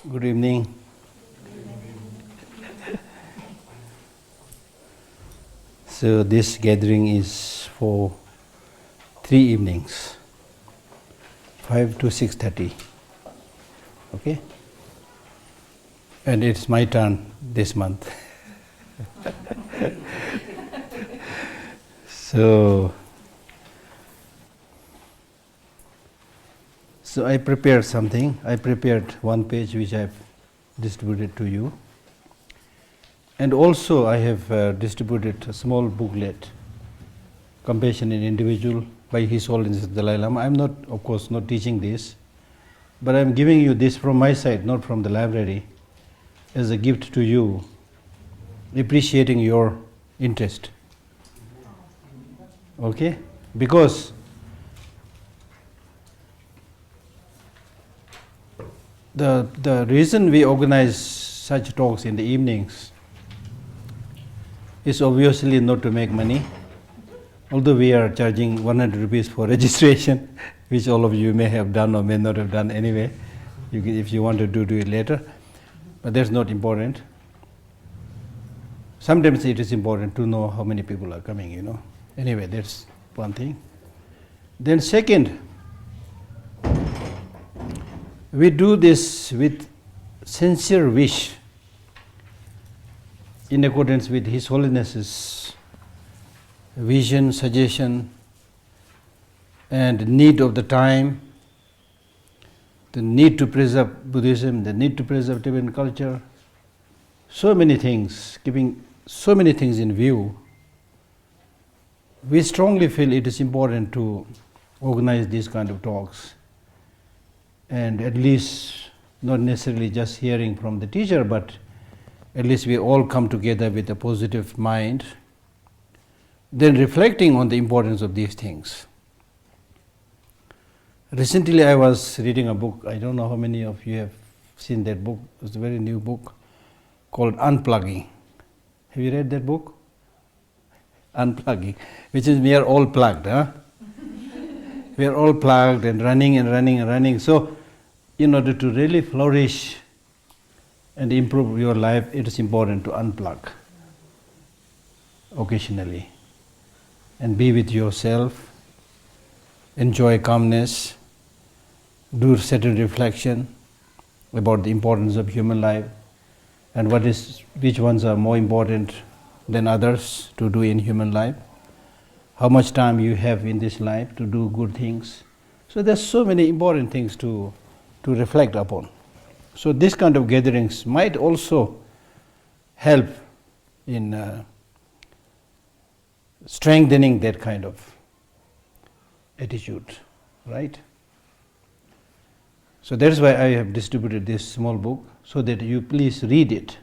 Good evening. So this gathering is for 3 evenings, 5 to 6:30. Okay? And it's my turn this month. So I prepared something. I prepared one page which I've distributed to you. And also I have distributed a small booklet, Compassion in Individual by His Holiness the Dalai Lama. I'm not, of course, not teaching this, but I'm giving you this from my side, not from the library, as a gift to you, appreciating your interest. Okay? Because the reason we organize such talks in the evenings is obviously not to make money, although we are charging 100 rupees for registration, which all of you may have done or may not have done anyway. If you want to do it later, but that's not important. Sometimes it is important to know how many people are coming, Anyway, that's one thing. Then second, we do this with sincere wish, in accordance with His Holiness's vision, suggestion, and need of the time, the need to preserve Buddhism, the need to preserve Tibetan culture, so many things, keeping so many things in view. We strongly feel it is important to organize these kind of talks, and at least not necessarily just hearing from the teacher, but at least we all come together with a positive mind, then reflecting on the importance of these things. Recently I was reading a book, I don't know how many of you have seen that book, it's a very new book called Unplugging. Have you read that book? Unplugging, which is we are all plugged, huh? We are all plugged and running and running and running. So in order to really flourish and improve your life, it is important to unplug occasionally and be with yourself, enjoy calmness, do certain reflection about the importance of human life and which ones are more important than others to do in human life, how much time you have in this life to do good things. So there's so many important things to reflect upon. So this kind of gatherings might also help in strengthening that kind of attitude, right? So that's why I have distributed this small book, so that you please read it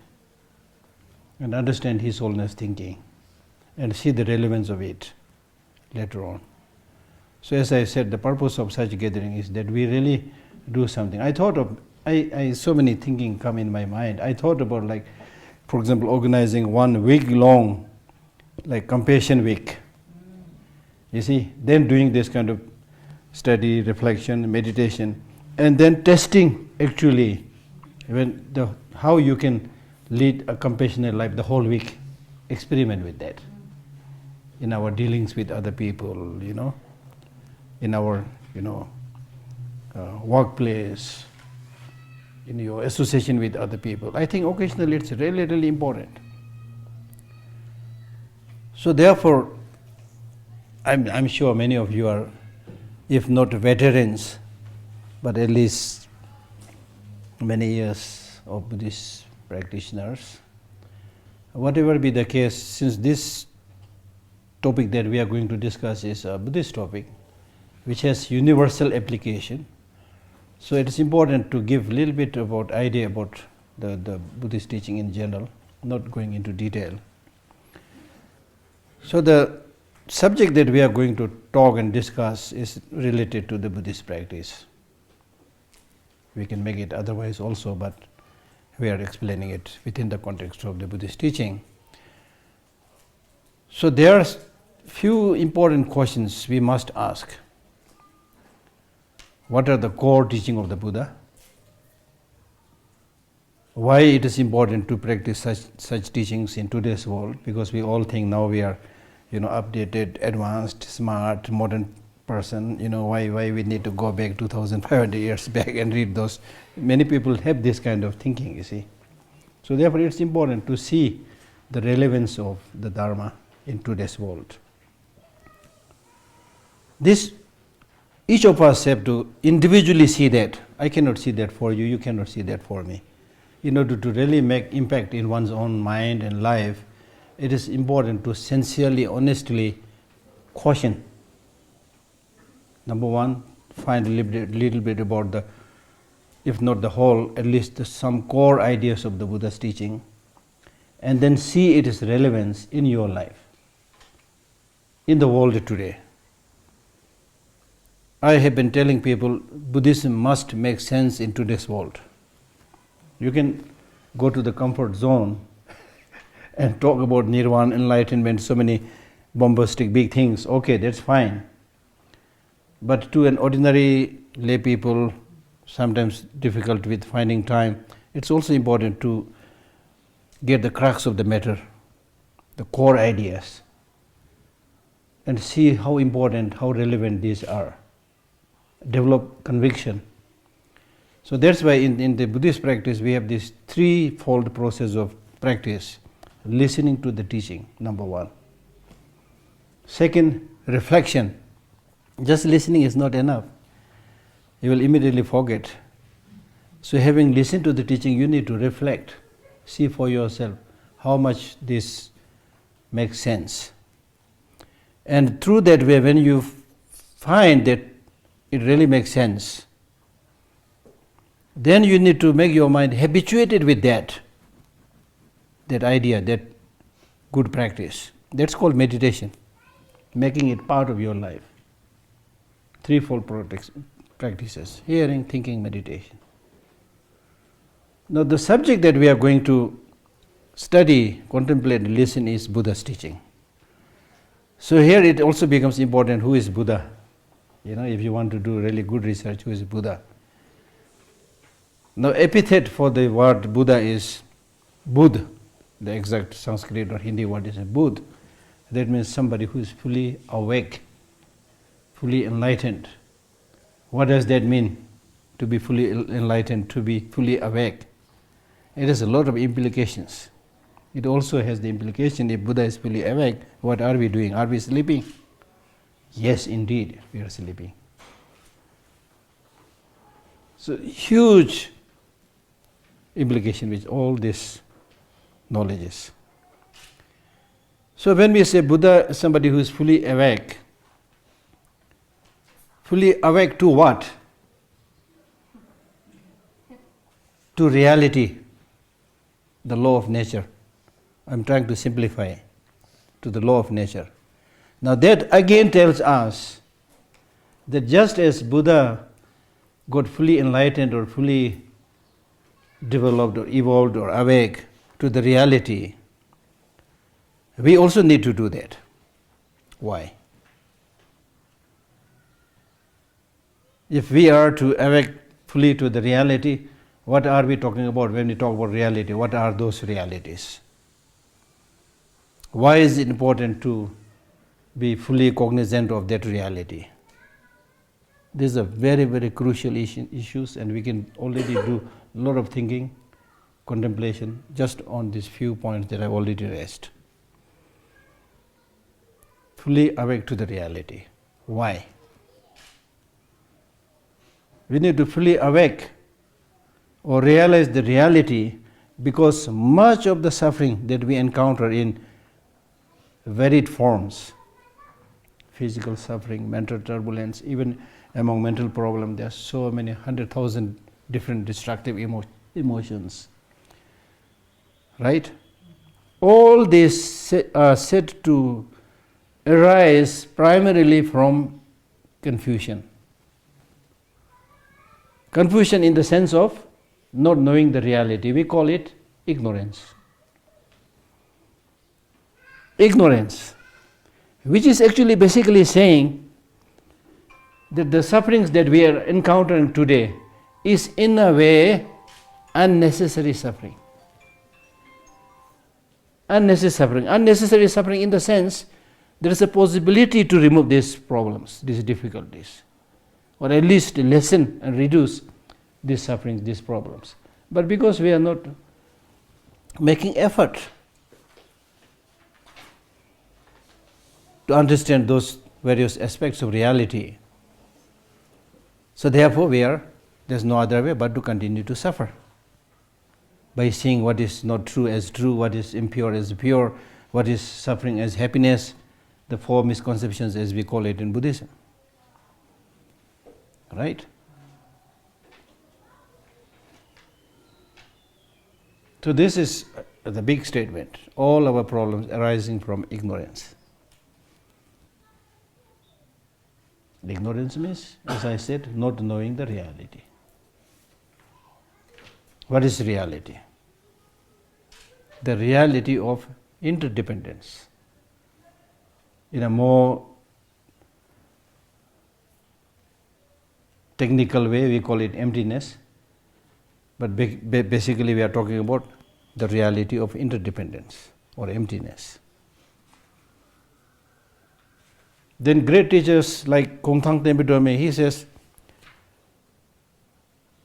and understand His Holiness thinking and see the relevance of it later on. So as I said, the purpose of such gathering is that we really do something. So many thinking come in my mind. I thought about, like, for example, organizing 1 week long, like Compassion Week. You see, then doing this kind of study, reflection, meditation, and then testing actually how you can lead a compassionate life the whole week. Experiment with that in our dealings with other people, in our workplace, in your association with other people. I think occasionally it's really, really important. So therefore, I'm sure many of you are, if not veterans, but at least many years of Buddhist practitioners. Whatever be the case, since this topic that we are going to discuss is a Buddhist topic, which has universal application, so it is important to give a little bit about idea about the Buddhist teaching in general, not going into detail. So the subject that we are going to talk and discuss is related to the Buddhist practice. We can make it otherwise also, but we are explaining it within the context of the Buddhist teaching. So there are few important questions we must ask. What are the core teaching of the Buddha? Why it is important to practice such teachings in today's world? Because we all think now we are, updated, advanced, smart, modern person. Why we need to go back 2,500 years back and read those? Many people have this kind of thinking, you see. So therefore, it's important to see the relevance of the Dharma in today's world. Each of us have to individually see that. I cannot see that for you, you cannot see that for me. In order to really make impact in one's own mind and life, it is important to sincerely, honestly caution. Number one, find a little bit about the, if not the whole, at least some core ideas of the Buddha's teaching, and then see its relevance in your life, in the world today. I have been telling people Buddhism must make sense in today's world. You can go to the comfort zone and talk about nirvana, enlightenment, so many bombastic big things. Okay, that's fine. But to an ordinary lay people, sometimes difficult with finding time, it's also important to get the crux of the matter, the core ideas, and see how important, how relevant these are. Develop conviction. So that's why in the Buddhist practice we have this threefold process of practice. Listening to the teaching, number one. Second, reflection. Just listening is not enough. You will immediately forget. So having listened to the teaching, you need to reflect. See for yourself how much this makes sense. And through that way, when you find that it really makes sense, then you need to make your mind habituated with that idea, that good practice. That's called meditation, making it part of your life. Threefold practices: hearing, thinking, meditation. Now the subject that we are going to study, contemplate, listen is Buddha's teaching. So here it also becomes important, who is Buddha? If you want to do really good research, who is Buddha? Now epithet for the word Buddha is Buddh. The exact Sanskrit or Hindi word is Buddh. That means somebody who is fully awake, fully enlightened. What does that mean, to be fully enlightened, to be fully awake? It has a lot of implications. It also has the implication, if Buddha is fully awake, what are we doing? Are we sleeping? Yes, indeed, we are sleeping. So huge implication with all this knowledges. So when we say Buddha, somebody who is fully awake to what? To reality, the law of nature. I'm trying to simplify to the law of nature. Now that again tells us that just as Buddha got fully enlightened or fully developed or evolved or awake to the reality, we also need to do that. Why? If we are to awake fully to the reality, what are we talking about when we talk about reality? What are those realities? Why is it important to be fully cognizant of that reality? These are very, very crucial issues, and we can already do a lot of thinking, contemplation, just on these few points that I've already raised. Fully awake to the reality. Why? We need to fully awake or realize the reality because much of the suffering that we encounter in varied forms, physical suffering, mental turbulence, even among mental problems, there are so many 100,000 different destructive emotions. Right? All these are said to arise primarily from confusion. Confusion in the sense of not knowing the reality. We call it ignorance. Ignorance, which is actually basically saying that the sufferings that we are encountering today is in a way unnecessary suffering. Unnecessary suffering in the sense there is a possibility to remove these problems, these difficulties, or at least lessen and reduce these sufferings, these problems. But because we are not making effort to understand those various aspects of reality, so therefore there's no other way but to continue to suffer by seeing what is not true as true, what is impure as pure, what is suffering as happiness, the four misconceptions as we call it in Buddhism. Right? So this is the big statement. All our problems arising from ignorance. Ignorance means, as I said, not knowing the reality. What is reality? The reality of interdependence. In a more technical way, we call it emptiness, but basically we are talking about the reality of interdependence or emptiness. Then great teachers like Kong Thang Tenpa Dorme, he says,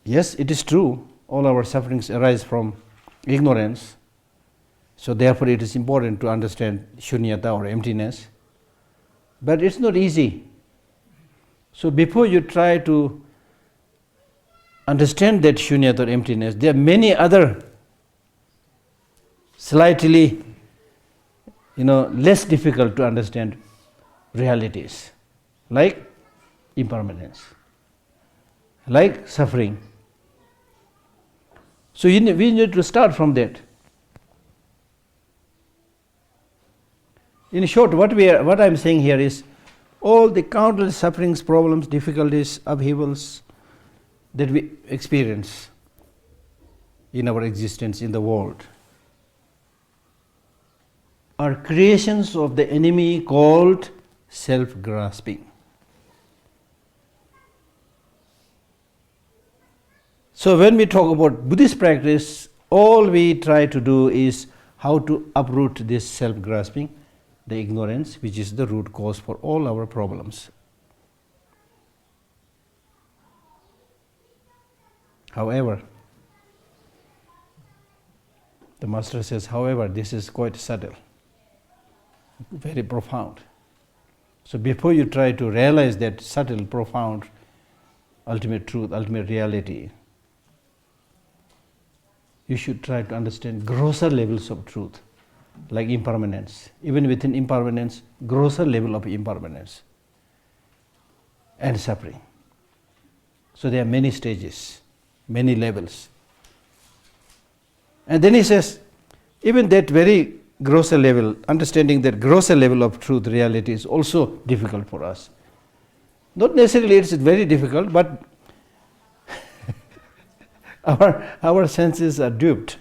yes, it is true, all our sufferings arise from ignorance, so therefore it is important to understand shunyata or emptiness, but it's not easy. So before you try to understand that shunyata or emptiness, there are many other slightly less difficult to understand realities, like impermanence, like suffering. So we need to start from that. In short, what I am saying here is all the countless sufferings, problems, difficulties, upheavals that we experience in our existence in the world are creations of the enemy called self-grasping. So when we talk about Buddhist practice, all we try to do is how to uproot this self-grasping, the ignorance, which is the root cause for all our problems. However, the master says, however, this is quite subtle, very profound. So before you try to realize that subtle, profound, ultimate truth, ultimate reality, you should try to understand grosser levels of truth, like impermanence. Even within impermanence, grosser level of impermanence and suffering. So there are many stages, many levels. And then he says, even that very grosser level, understanding that grosser level of truth, reality is also difficult for us. Not necessarily it's very difficult, but our senses are duped.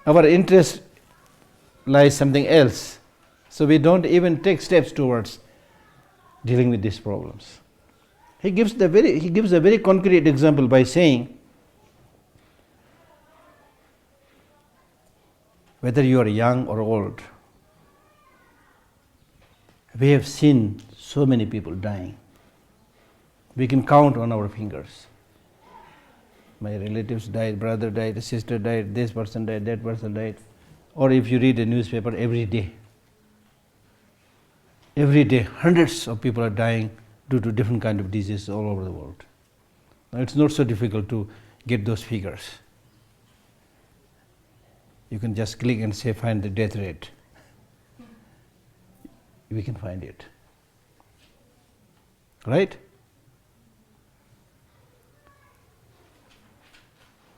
Our interest lies something else. So we don't even take steps towards dealing with these problems. He gives a very concrete example by saying, whether you are young or old, we have seen so many people dying. We can count on our fingers. My relatives died, brother died, sister died, this person died, that person died. Or if you read a newspaper, every day, hundreds of people are dying due to different kind of diseases all over the world. Now, it's not so difficult to get those figures. You can just click and say, find the death rate. We can find it. Right?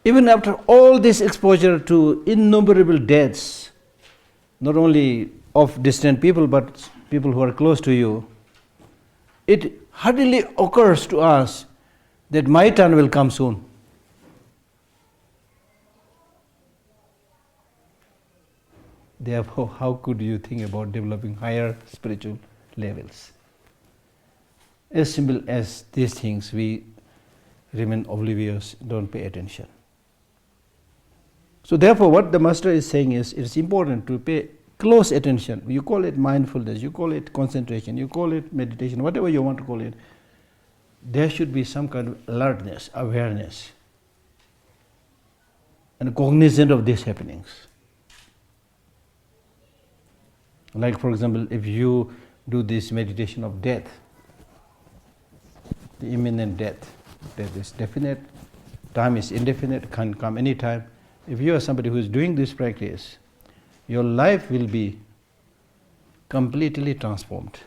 Even after all this exposure to innumerable deaths, not only of distant people, but people who are close to you, it hardly occurs to us that my turn will come soon. Therefore, how could you think about developing higher spiritual levels? As simple as these things, we remain oblivious, don't pay attention. So therefore what the master is saying is, it's important to pay close attention. You call it mindfulness, you call it concentration, you call it meditation, whatever you want to call it. There should be some kind of alertness, awareness, and cognizant of these happenings. Like for example, if you do this meditation of death, the imminent death, death is definite, time is indefinite, can come any time. If you are somebody who is doing this practice, your life will be completely transformed.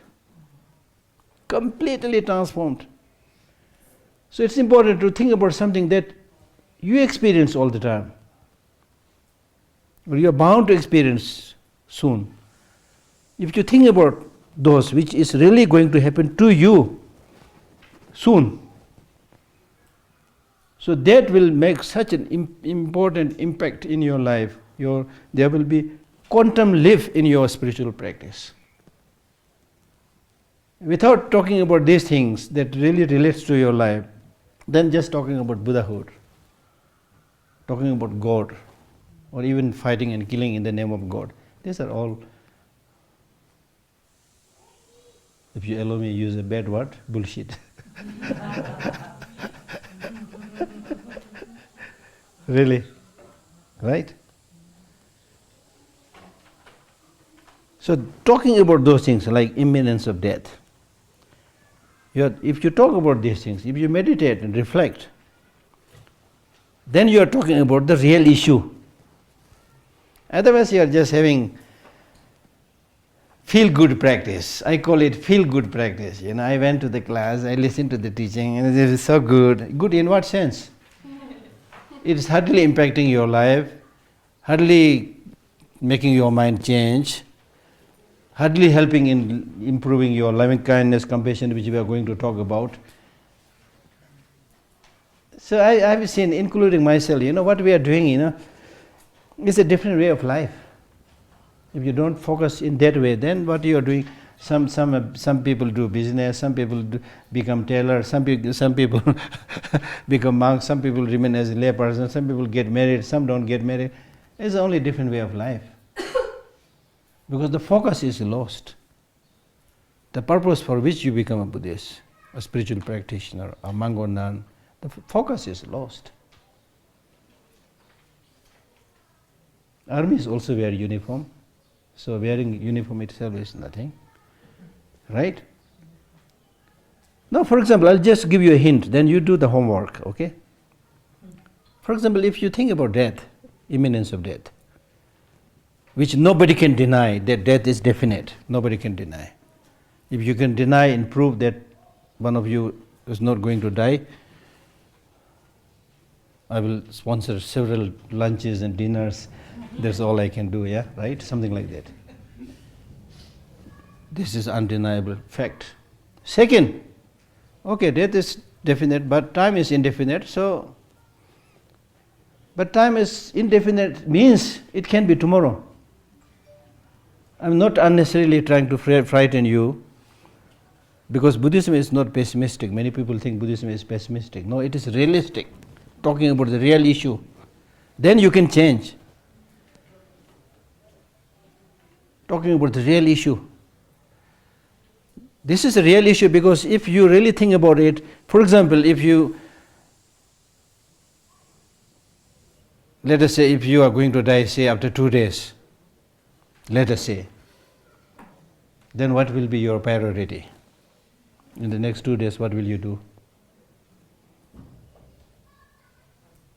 Completely transformed. So it's important to think about something that you experience all the time, or you are bound to experience soon. If you think about those which is really going to happen to you soon, so that will make such an important impact in your life. There will be quantum leap in your spiritual practice. Without talking about these things that really relates to your life, then just talking about Buddhahood, talking about God, or even fighting and killing in the name of God. These are all, if you allow me to use a bad word, bullshit. Really, right? So talking about those things like imminence of death, if you talk about these things, if you meditate and reflect, then you are talking about the real issue. Otherwise you are just having feel-good practice. I call it feel-good practice. I went to the class, I listened to the teaching, and it is so good. Good in what sense? It is hardly impacting your life, hardly making your mind change, hardly helping in improving your loving kindness, compassion, which we are going to talk about. So I have seen, including myself, what we are doing, is a different way of life. If you don't focus in that way, then what you are doing, some people do business, some people become tailor, some people become monks, some people remain as a lay person, some people get married, some don't get married. It's only a different way of life. Because the focus is lost. The purpose for which you become a Buddhist, a spiritual practitioner, a monk or nun, the focus is lost. Armies also wear uniform, so wearing uniform itself is nothing, right? Now, for example, I'll just give you a hint, then you do the homework, okay? For example, if you think about death, imminence of death, which nobody can deny, that death is definite, nobody can deny. If you can deny and prove that one of you is not going to die, I will sponsor several lunches and dinners. That's all I can do, yeah, right? Something like that. This is undeniable fact. Second, okay, death is definite, but time is indefinite, but time is indefinite means it can be tomorrow. I'm not unnecessarily trying to frighten you, because Buddhism is not pessimistic. Many people think Buddhism is pessimistic. No, it is realistic, talking about the real issue. Then you can change. Talking about the real issue. This is a real issue because if you really think about it, for example, let us say if you are going to die, say after 2 days, let us say, then what will be your priority? In the next 2 days, what will you do?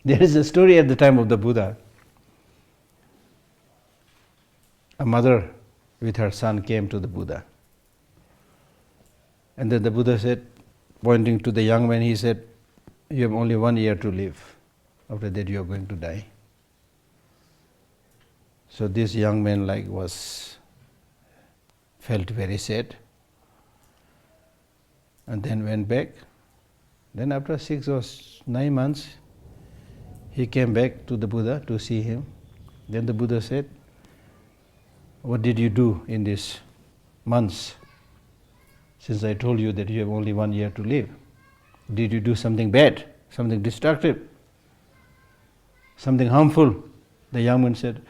There is a story at the time of the Buddha. A mother with her son came to the Buddha. And then the Buddha said, pointing to the young man, he said, you have only 1 year to live. After that you are going to die. So this young man felt very sad, and then went back. Then after 6 or 9 months, he came back to the Buddha to see him. Then the Buddha said, what did you do in these months, since I told you that you have only 1 year to live? Did you do something bad? something destructive, something harmful. The young man said,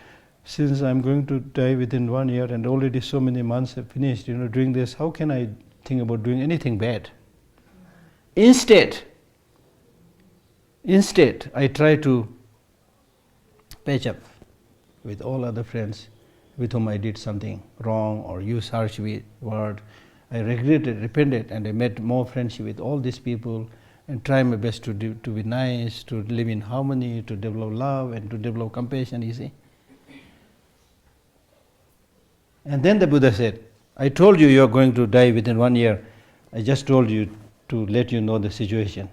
since I'm going to die within 1 year and already so many months have finished, doing this, how can I think about doing anything bad? Instead, I try to patch up with all other friends with whom I did something wrong or used harsh word. I regretted, repented, and I made more friendship with all these people and try my best to be nice, to live in harmony, to develop love and to develop compassion, you see. And then the Buddha said, I told you you are going to die within 1 year. I just told you to let you know the situation.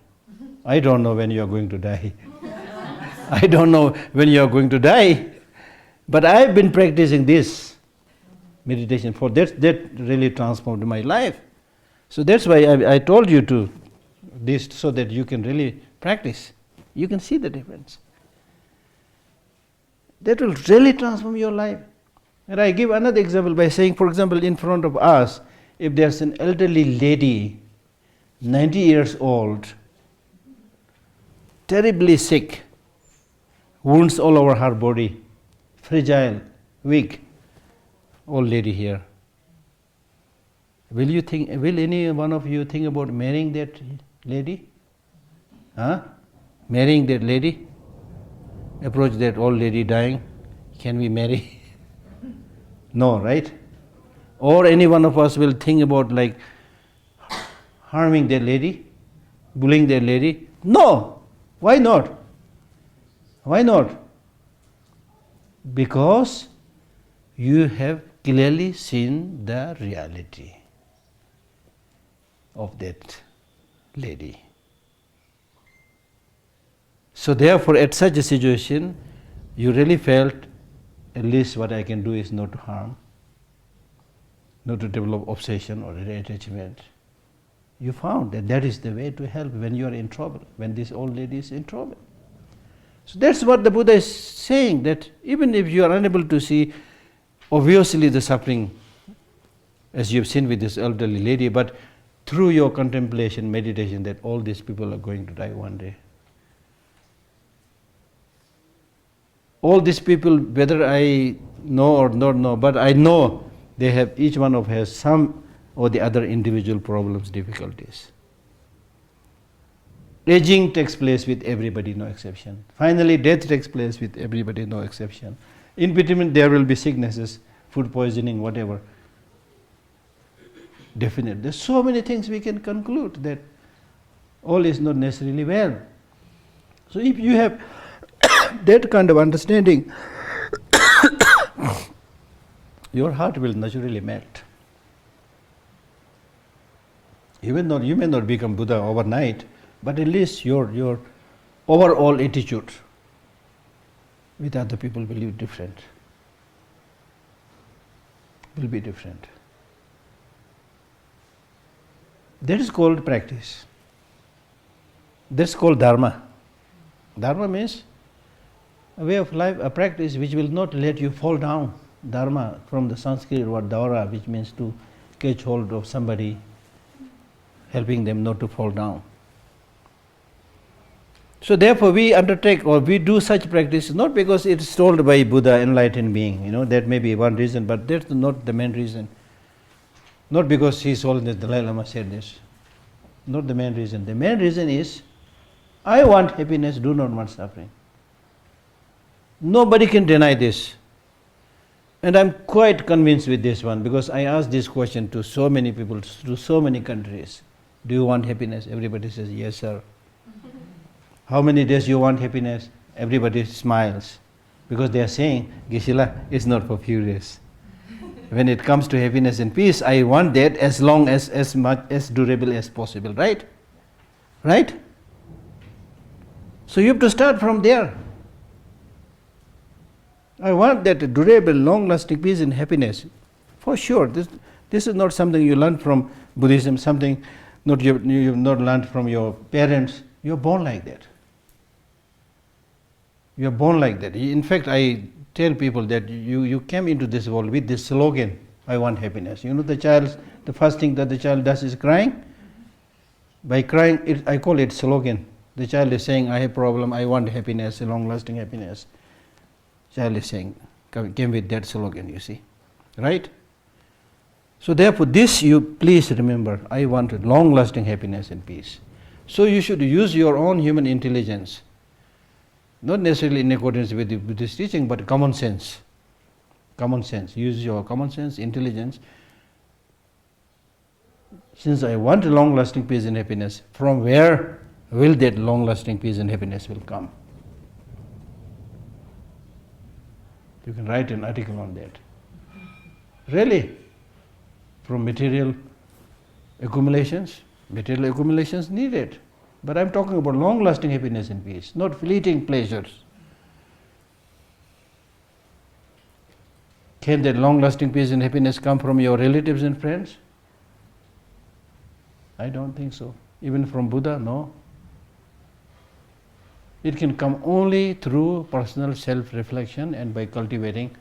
I don't know when you are going to die. I don't know when you are going to die. But I have been practicing this meditation for that really transformed my life. So that's why I told you to this so that you can really practice. You can see the difference. That will really transform your life. And I give another example by saying, for example, in front of us, if there's an elderly lady, 90 years old, terribly sick, wounds all over her body, fragile, weak, old lady here. Will any one of you think about marrying that lady? Marrying that lady? Approach that old lady dying. Can we marry? No, right? Or any one of us will think about like harming that lady, bullying that lady? No! Why not? Why not? Because you have clearly seen the reality of that lady. So therefore, at such a situation, you really felt, at least what I can do is not to harm, not to develop obsession or attachment. You found that that is the way to help when you are in trouble, when this old lady is in trouble. So that's what the Buddha is saying, that even if you are unable to see obviously the suffering as you have seen with this elderly lady, but through your contemplation, meditation, that all these people are going to die one day. All these people, whether I know or not know, but I know they have, each one of has some or the other individual problems, difficulties. Aging takes place with everybody, no exception. Finally, death takes place with everybody, no exception. In between, there will be sicknesses, food poisoning, whatever. Definitely. There's so many things we can conclude that all is not necessarily well. So if you have that kind of understanding, your heart will naturally melt. Even though you may not become Buddha overnight, but at least your overall attitude with other people will be different. Will be different. That is called practice. That's called dharma. Dharma means a way of life, a practice which will not let you fall down. Dharma, from the Sanskrit word dara, which means to catch hold of somebody, helping them not to fall down. So therefore we undertake or we do such practice not because it is told by Buddha, enlightened being, that may be one reason, but that's not the main reason. Not because His Holiness Dalai Lama said this. Not the main reason. The main reason is, I want happiness, do not want suffering. Nobody can deny this. And I'm quite convinced with this one, because I asked this question to so many people, to so many countries. Do you want happiness? Everybody says, yes, sir. How many days you want happiness? Everybody smiles, because they are saying, Geshe, it's not for few days. When it comes to happiness and peace, I want that as long as much as durable as possible, right? Right? So you have to start from there. I want that durable, long-lasting peace and happiness. For sure. This is not something you learn from Buddhism, something you have not learned from your parents. You are born like that. You are born like that. In fact, I tell people that you came into this world with this slogan, I want happiness. The first thing that the child does is crying. By crying, I call it slogan. The child is saying, I have problem, I want happiness, long-lasting happiness. Child is saying, came with that slogan, you see. Right? So therefore, this you please remember, I want long-lasting happiness and peace. So you should use your own human intelligence, not necessarily in accordance with the Buddhist teaching, but common sense. Common sense. Use your common sense, intelligence. Since I want long-lasting peace and happiness, from where will that long-lasting peace and happiness will come? You can write an article on that. Really? From material accumulations? Material accumulations needed. But I'm talking about long-lasting happiness and peace, not fleeting pleasures. Can that long-lasting peace and happiness come from your relatives and friends? I don't think so. Even from Buddha, no. It can come only through personal self-reflection and by cultivating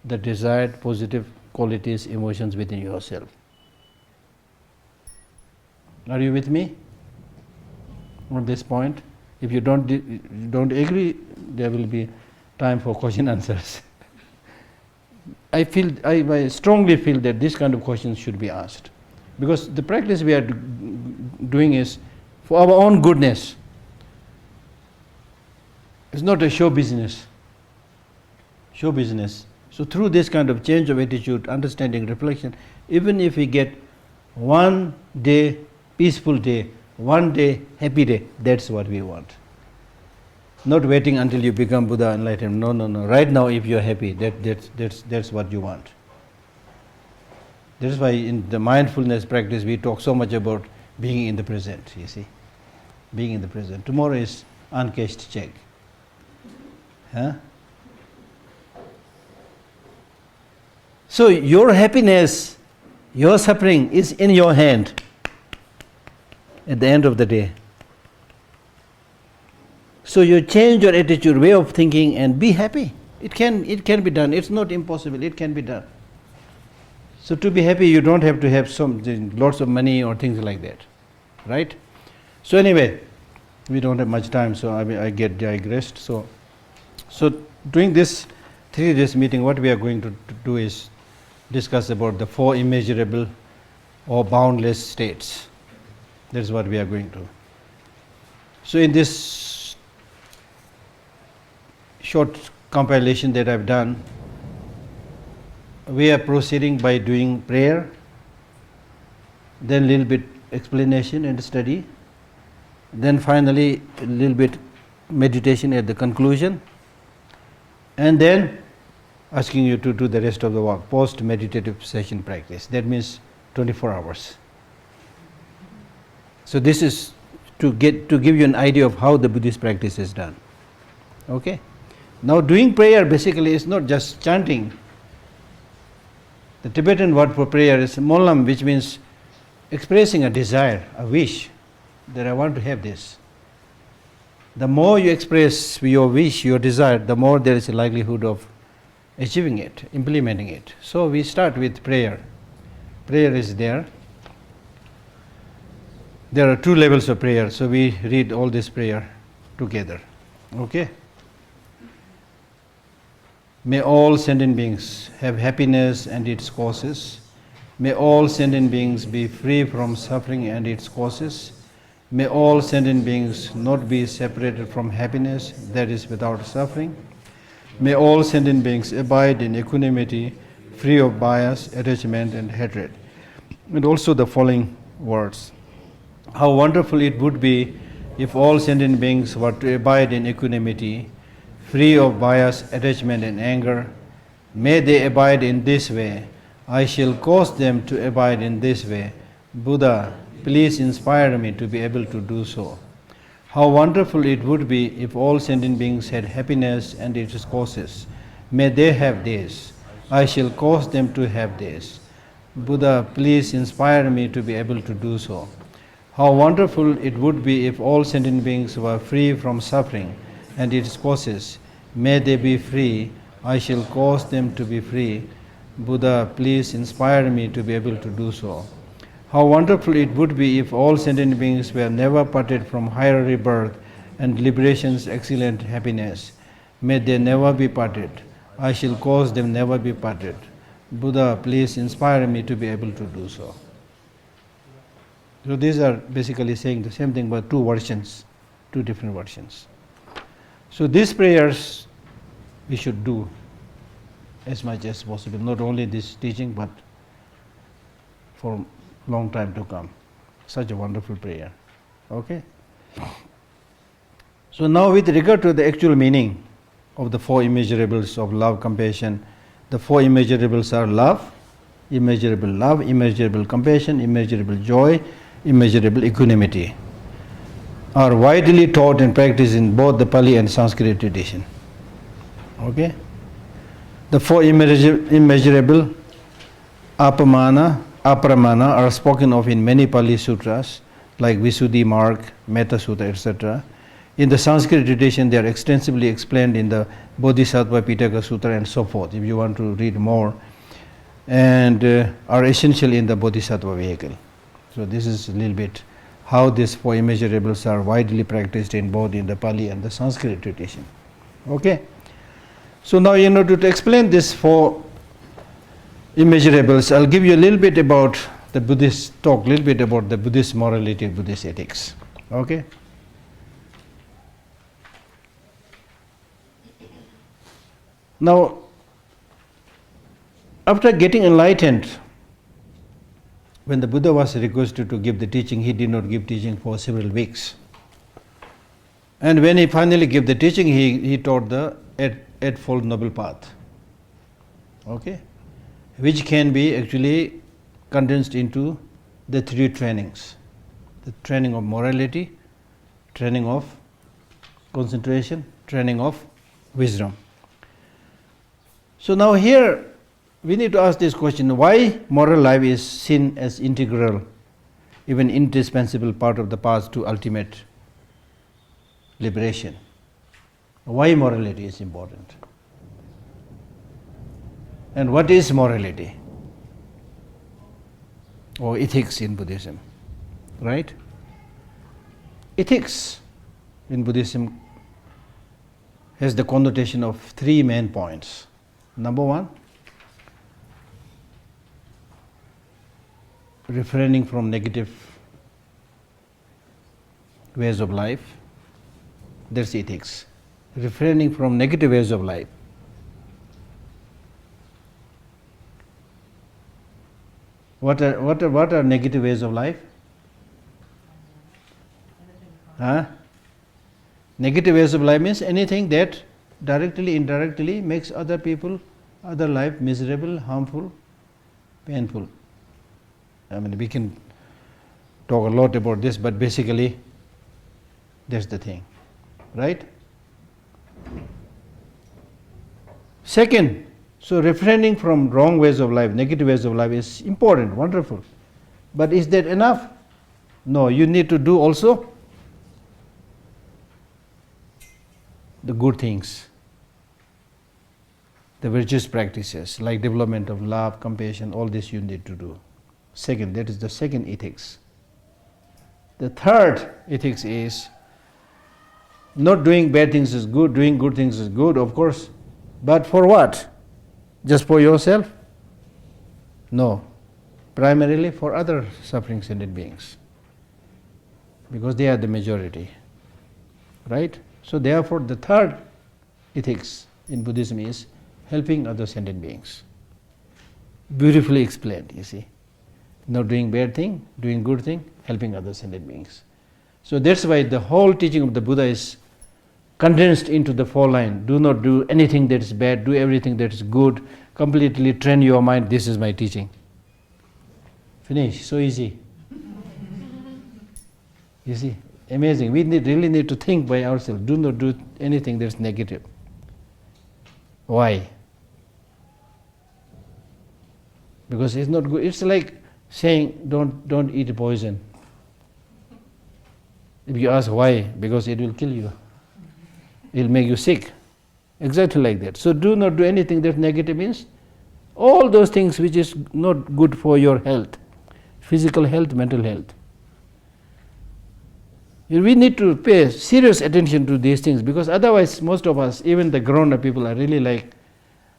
the desired positive qualities, emotions within yourself. Are you with me on this point? If you don't agree, there will be time for question answers. I strongly feel that this kind of questions should be asked, because the practice we are doing is for our own goodness. It's not a show business. Show business. So through this kind of change of attitude, understanding, reflection, even if we get one day peaceful day, one day happy day, that's what we want. Not waiting until you become Buddha enlightened. No. Right now, if you're happy, that's what you want. That's why in the mindfulness practice we talk so much about being in the present, you see. Being in the present. Tomorrow is uncashed check. Huh? So your happiness, your suffering is in your hand at the end of the day. So you change your attitude, way of thinking, and be happy. It can be done. It's not impossible. It can be done. So to be happy, you don't have to have lots of money or things like that, right? So anyway, we don't have much time, so I get digressed. So during this 3 days meeting, what we are going to do is discuss about the 4 immeasurable or boundless states. That's what we are going to. So in this short compilation that I've done, we are proceeding by doing prayer, then a little bit explanation and study, then finally a little bit meditation at the conclusion, and then asking you to do the rest of the work, post-meditative session practice. That means 24 hours. So this is to give you an idea of how the Buddhist practice is done. Okay? Now doing prayer basically is not just chanting. The Tibetan word for prayer is molam, which means expressing a desire, a wish, that I want to have this. The more you express your wish, your desire, the more there is a likelihood of achieving it, implementing it. So we start with prayer. Prayer is there. There are 2 levels of prayer, so we read all this prayer together. Okay? May all sentient beings have happiness and its causes. May all sentient beings be free from suffering and its causes. May all sentient beings not be separated from happiness that is without suffering. May all sentient beings abide in equanimity, free of bias, attachment, and hatred. And also the following words. How wonderful it would be if all sentient beings were to abide in equanimity, free of bias, attachment, and anger. May they abide in this way. I shall cause them to abide in this way. Buddha, please inspire me to be able to do so. How wonderful it would be if all sentient beings had happiness and its causes. May they have this. I shall cause them to have this. Buddha, please inspire me to be able to do so. How wonderful it would be if all sentient beings were free from suffering and its causes. May they be free. I shall cause them to be free. Buddha, please inspire me to be able to do so. How wonderful it would be if all sentient beings were never parted from higher rebirth and liberation's excellent happiness. May they never be parted. I shall cause them never be parted. Buddha, please inspire me to be able to do so. So these are basically saying the same thing, but two versions, two different versions. So these prayers we should do as much as possible, not only this teaching, but for long time to come. Such a wonderful prayer. Okay? So now with regard to the actual meaning of the four immeasurables of love, compassion, the four immeasurables are love, immeasurable compassion, immeasurable joy, immeasurable equanimity, are widely taught and practiced in both the Pali and Sanskrit tradition. Okay? The four immeasurable apamana, apramana are spoken of in many Pali sutras like Visuddhi Marg, Metta Sutra, etc. In the Sanskrit tradition, they are extensively explained in the Bodhisattva Pitaka Sutra and so forth, if you want to read more, and are essential in the Bodhisattva vehicle. So this is a little bit how these four immeasurables are widely practiced in both in the Pali and the Sanskrit tradition. Okay? So now in order to explain these four immeasurables, I'll give you a little bit about the Buddhist, talk a little bit about the Buddhist morality, Buddhist ethics. Okay? Now, after getting enlightened, when the Buddha was requested to give the teaching, he did not give teaching for several weeks. And when he finally gave the teaching, he taught the Eightfold Noble Path. Okay? Which can be actually condensed into the three trainings. The training of morality, training of concentration, training of wisdom. So now here we need to ask this question, why moral life is seen as integral, even indispensable part of the path to ultimate liberation? Why morality is important? And what is morality? Or ethics in Buddhism, right? Ethics in Buddhism has the connotation of three main points. Number one, refraining from negative ways of life. That's ethics. Refraining from negative ways of life. What are negative ways of life? Negative ways of life means anything that directly, indirectly makes other people, other life miserable, harmful, painful. I mean, we can talk a lot about this, but basically that's the thing, right? Second, so refraining from wrong ways of life, negative ways of life is important, wonderful. But is that enough? No, you need to do also the good things, the virtuous practices like development of love, compassion, all this you need to do. Second, that is the second ethics. The third ethics is not doing bad things is good, doing good things is good, of course, but for what? Just for yourself? No, primarily for other suffering sentient beings, because they are the majority, right? So therefore the third ethics in Buddhism is helping other sentient beings. Beautifully explained, you see. Not doing bad thing, doing good thing, helping other sentient beings. So that's why the whole teaching of the Buddha is condensed into the four lines. Do not do anything that is bad, do everything that is good, completely train your mind. This is my teaching. Finish, so easy. You see, amazing. We really need to think by ourselves. Do not do anything that is negative. Why? Because it's not good. It's like saying don't eat poison. If you ask why, because it will kill you. It will make you sick. Exactly like that. So do not do anything that negative means all those things which is not good for your health, physical health, mental health. We need to pay serious attention to these things, because otherwise most of us, even the grown-up people, are really like,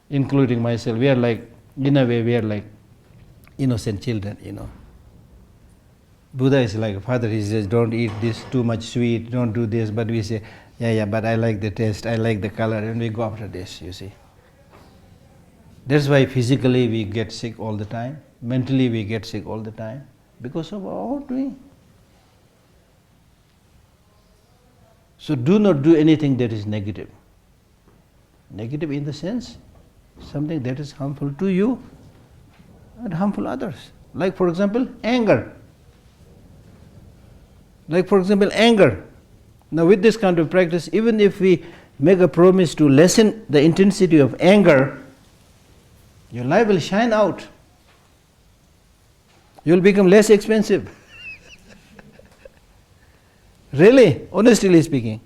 including myself, we are like, in a way, we are like innocent children, Buddha is like, Father, he says, don't eat this too much sweet, don't do this, but we say, yeah, but I like the taste, I like the color, and we go after this, you see. That's why physically we get sick all the time, mentally we get sick all the time, because of our own doing. So do not do anything that is negative. Negative in the sense, something that is harmful to you and harmful others. Like for example, anger. Now with this kind of practice, even if we make a promise to lessen the intensity of anger, your life will shine out. You will become less expensive. Really, honestly speaking.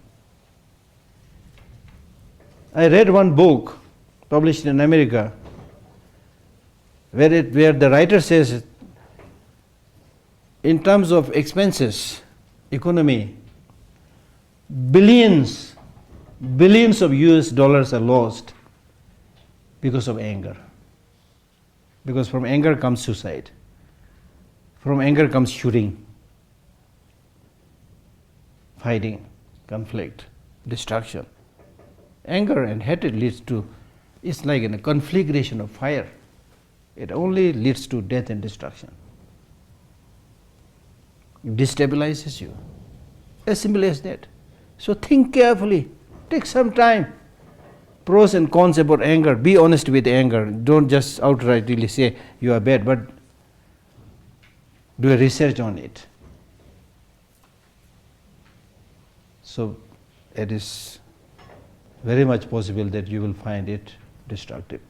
I read one book published in America where the writer says, in terms of expenses, economy, billions of US dollars are lost because of anger. Because from anger comes suicide. From anger comes shooting, fighting, conflict, destruction. Anger and hatred leads to, it's like a conflagration of fire. It only leads to death and destruction. It destabilizes you. As simple as that. So think carefully. Take some time. Pros and cons about anger. Be honest with anger. Don't just outrightly say you are bad, but do a research on it. So it is very much possible that you will find it destructive.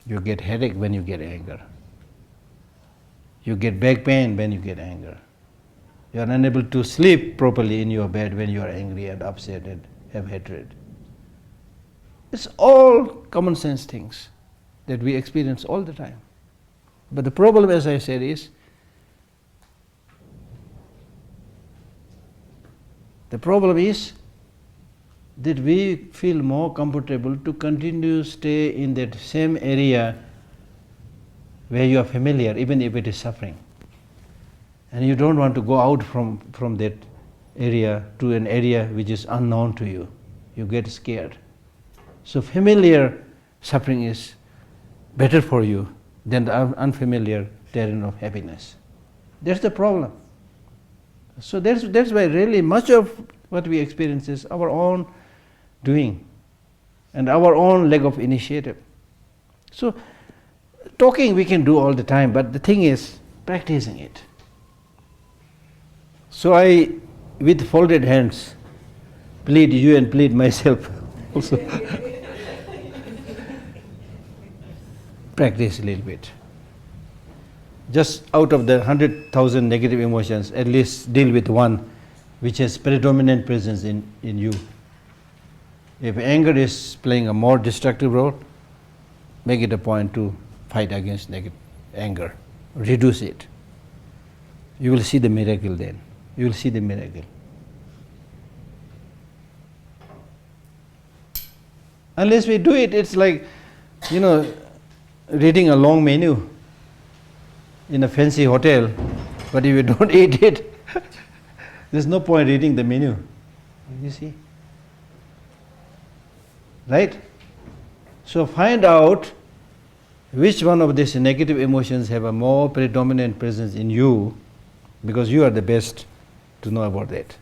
You get headache when you get anger. You get back pain when you get anger. You are unable to sleep properly in your bed when you are angry and upset and have hatred. It's all common sense things that we experience all the time. But the problem, as I said, is that we feel more comfortable to continue stay in that same area where you are familiar, even if it is suffering. And you don't want to go out from that area to an area which is unknown to you. You get scared. So familiar suffering is better for you than the unfamiliar terrain of happiness. That's the problem. So that's why really much of what we experience is our own doing and our own lack of initiative. So talking we can do all the time, but the thing is practicing it. So I, with folded hands, plead you and plead myself also. Practice a little bit. Just out of the 100,000 negative emotions, at least deal with one which has predominant presence in you. If anger is playing a more destructive role, make it a point to fight against anger. Reduce it. You will see the miracle then. You will see the miracle. Unless we do it, it's like, reading a long menu in a fancy hotel, but if you don't eat it, there's no point reading the menu. You see? Right? So find out which one of these negative emotions have a more predominant presence in you, because you are the best to know about that.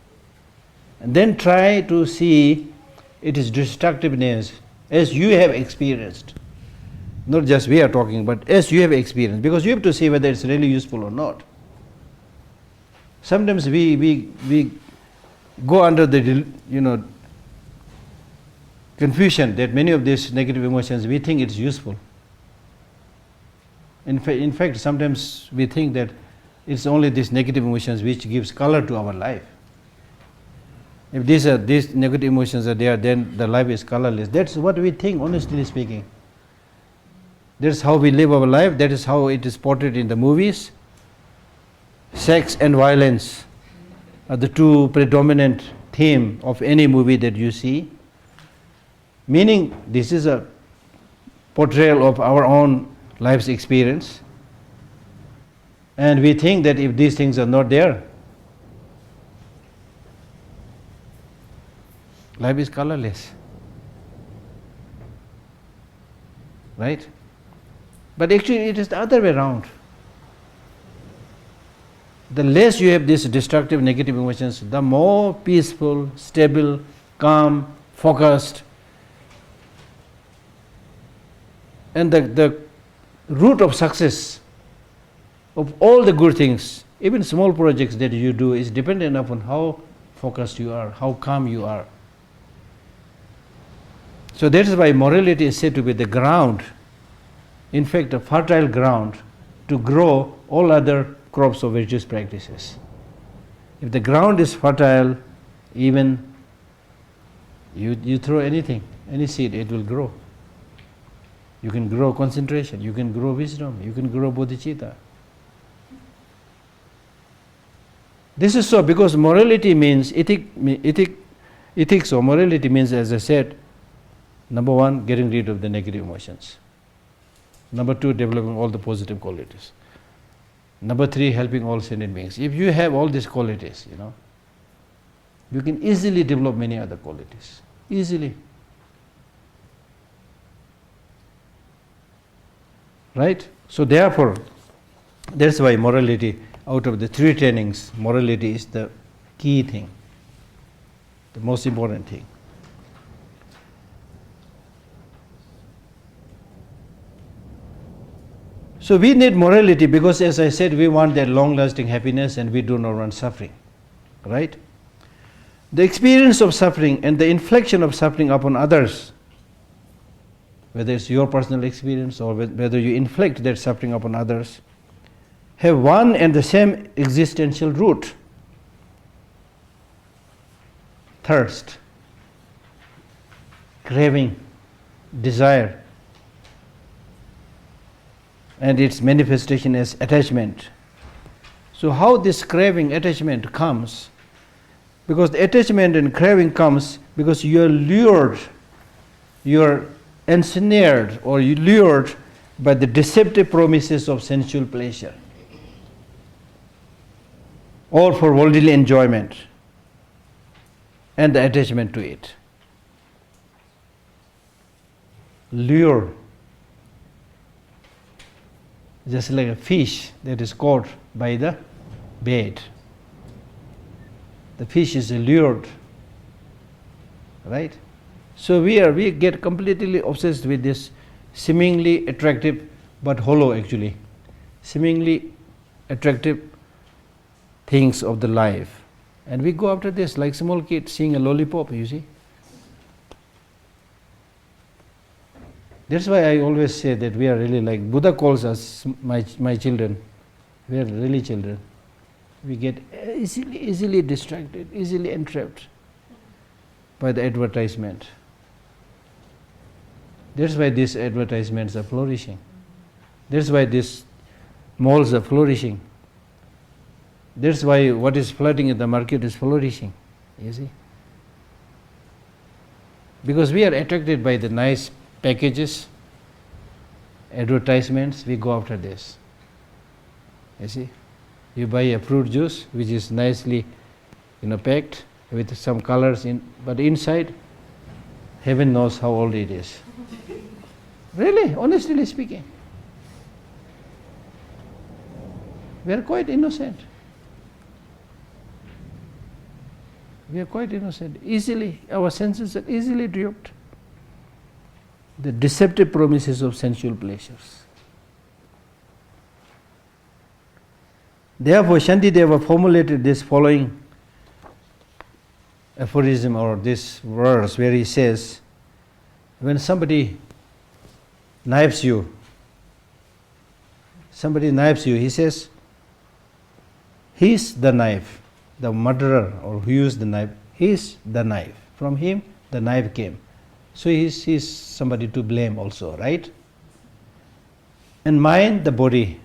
And then try to see its destructiveness as you have experienced. Not just we are talking, but as you have experienced, because you have to see whether it's really useful or not. Sometimes we go under the confusion that many of these negative emotions we think it's useful. In fact, sometimes we think that it's only these negative emotions which gives color to our life. If these negative emotions are there, then the life is colorless. That's what we think, honestly speaking. That's how we live our life. That is how it is portrayed in the movies. Sex and violence are the two predominant theme of any movie that you see. Meaning, this is a portrayal of our own life's experience. And we think that if these things are not there, life is colorless. Right? But actually it is the other way around. The less you have these destructive negative emotions, the more peaceful, stable, calm, focused. And the root of success of all the good things, even small projects that you do, is dependent upon how focused you are, how calm you are. So that is why morality is said to be the ground, in fact a fertile ground, to grow all other crops of virtuous practices. If the ground is fertile, even you throw anything, any seed, it will grow. You can grow concentration, you can grow wisdom, you can grow bodhicitta. This is so because morality means ethics or morality means, as I said, number one, getting rid of the negative emotions. Number two, developing all the positive qualities. Number three, helping all sentient beings. If you have all these qualities, you can easily develop many other qualities. Easily. Right? So therefore, that's why morality, out of the three trainings, morality is the key thing, the most important thing. So we need morality because, as I said, we want that long-lasting happiness and we do not want suffering. Right? The experience of suffering and the infliction of suffering upon others, whether it's your personal experience or whether you inflict that suffering upon others, have one and the same existential root: thirst, craving, desire, and its manifestation as attachment. So how this craving, attachment comes? Because the attachment and craving comes because you are lured, you are ensnared, or you lured by the deceptive promises of sensual pleasure, or for worldly enjoyment, and the attachment to it. Lure. Just like a fish that is caught by the bait. The fish is lured. Right? So we get completely obsessed with this seemingly attractive but hollow, actually, seemingly attractive things of the life. And we go after this like small kids seeing a lollipop, you see. That's why I always say that we are really like, Buddha calls us my children. We are really children. We get easily distracted, easily entrapped by the advertisement. That's why these advertisements are flourishing. That's why these malls are flourishing. That's why what is flooding in the market is flourishing, you see. Because we are attracted by the nice packages, advertisements, we go after this. You see, you buy a fruit juice which is nicely, packed with some colors in, but inside, heaven knows how old it is. Really, honestly speaking, we are quite innocent. We are quite innocent. Easily, our senses are easily duped. The deceptive promises of sensual pleasures. Therefore, Shantideva formulated this following aphorism or this verse where he says, when somebody knives you, he says, he's the knife, the murderer or who used the knife, he's the knife. From him, the knife came. So he's somebody to blame also, right? And mine, the body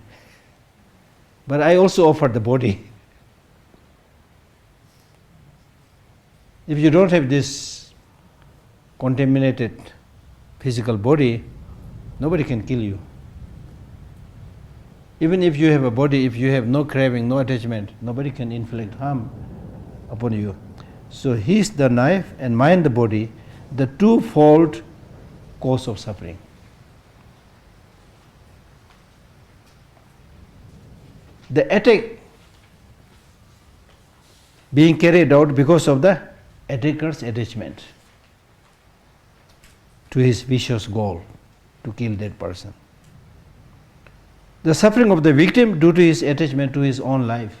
But I also offer the body. If you don't have this contaminated physical body, nobody can kill you. Even if you have a body, if you have no craving, no attachment, nobody can inflict harm upon you. So he's the knife and mind the body, the twofold cause of suffering. The attack being carried out because of the attacker's attachment to his vicious goal to kill that person. The suffering of the victim due to his attachment to his own life.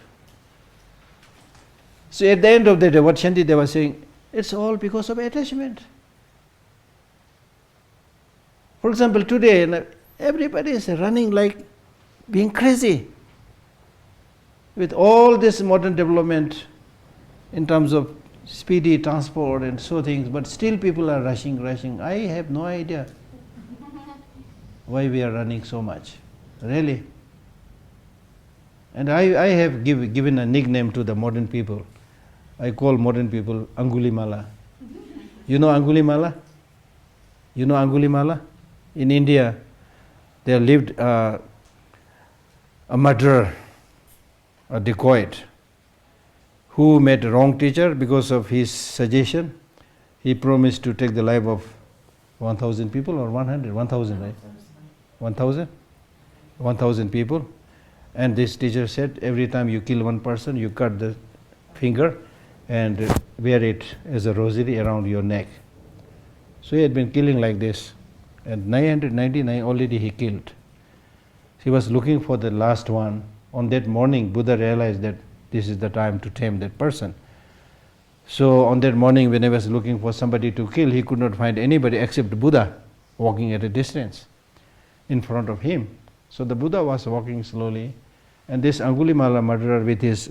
So at the end of the day, what Shantideva was saying, it's all because of attachment. For example, today everybody is running like being crazy. With all this modern development in terms of speedy transport and so things, but still people are rushing. I have no idea why we are running so much, really. And I have given a nickname to the modern people. I call modern people Angulimala. You know Angulimala? You know Angulimala? In India, there lived a murderer, a dacoit, who met a wrong teacher. Because of his suggestion, he promised to take the life of 1,000 people or 100? 1,000, right? 1,000? 1,000 people. And this teacher said, every time you kill one person, you cut the finger and wear it as a rosary around your neck. So he had been killing like this. And 999 already he killed. He was looking for the last one. On that morning, Buddha realized that this is the time to tame that person. So on that morning, when he was looking for somebody to kill, he could not find anybody except Buddha walking at a distance in front of him. So the Buddha was walking slowly, and this Angulimala murderer with his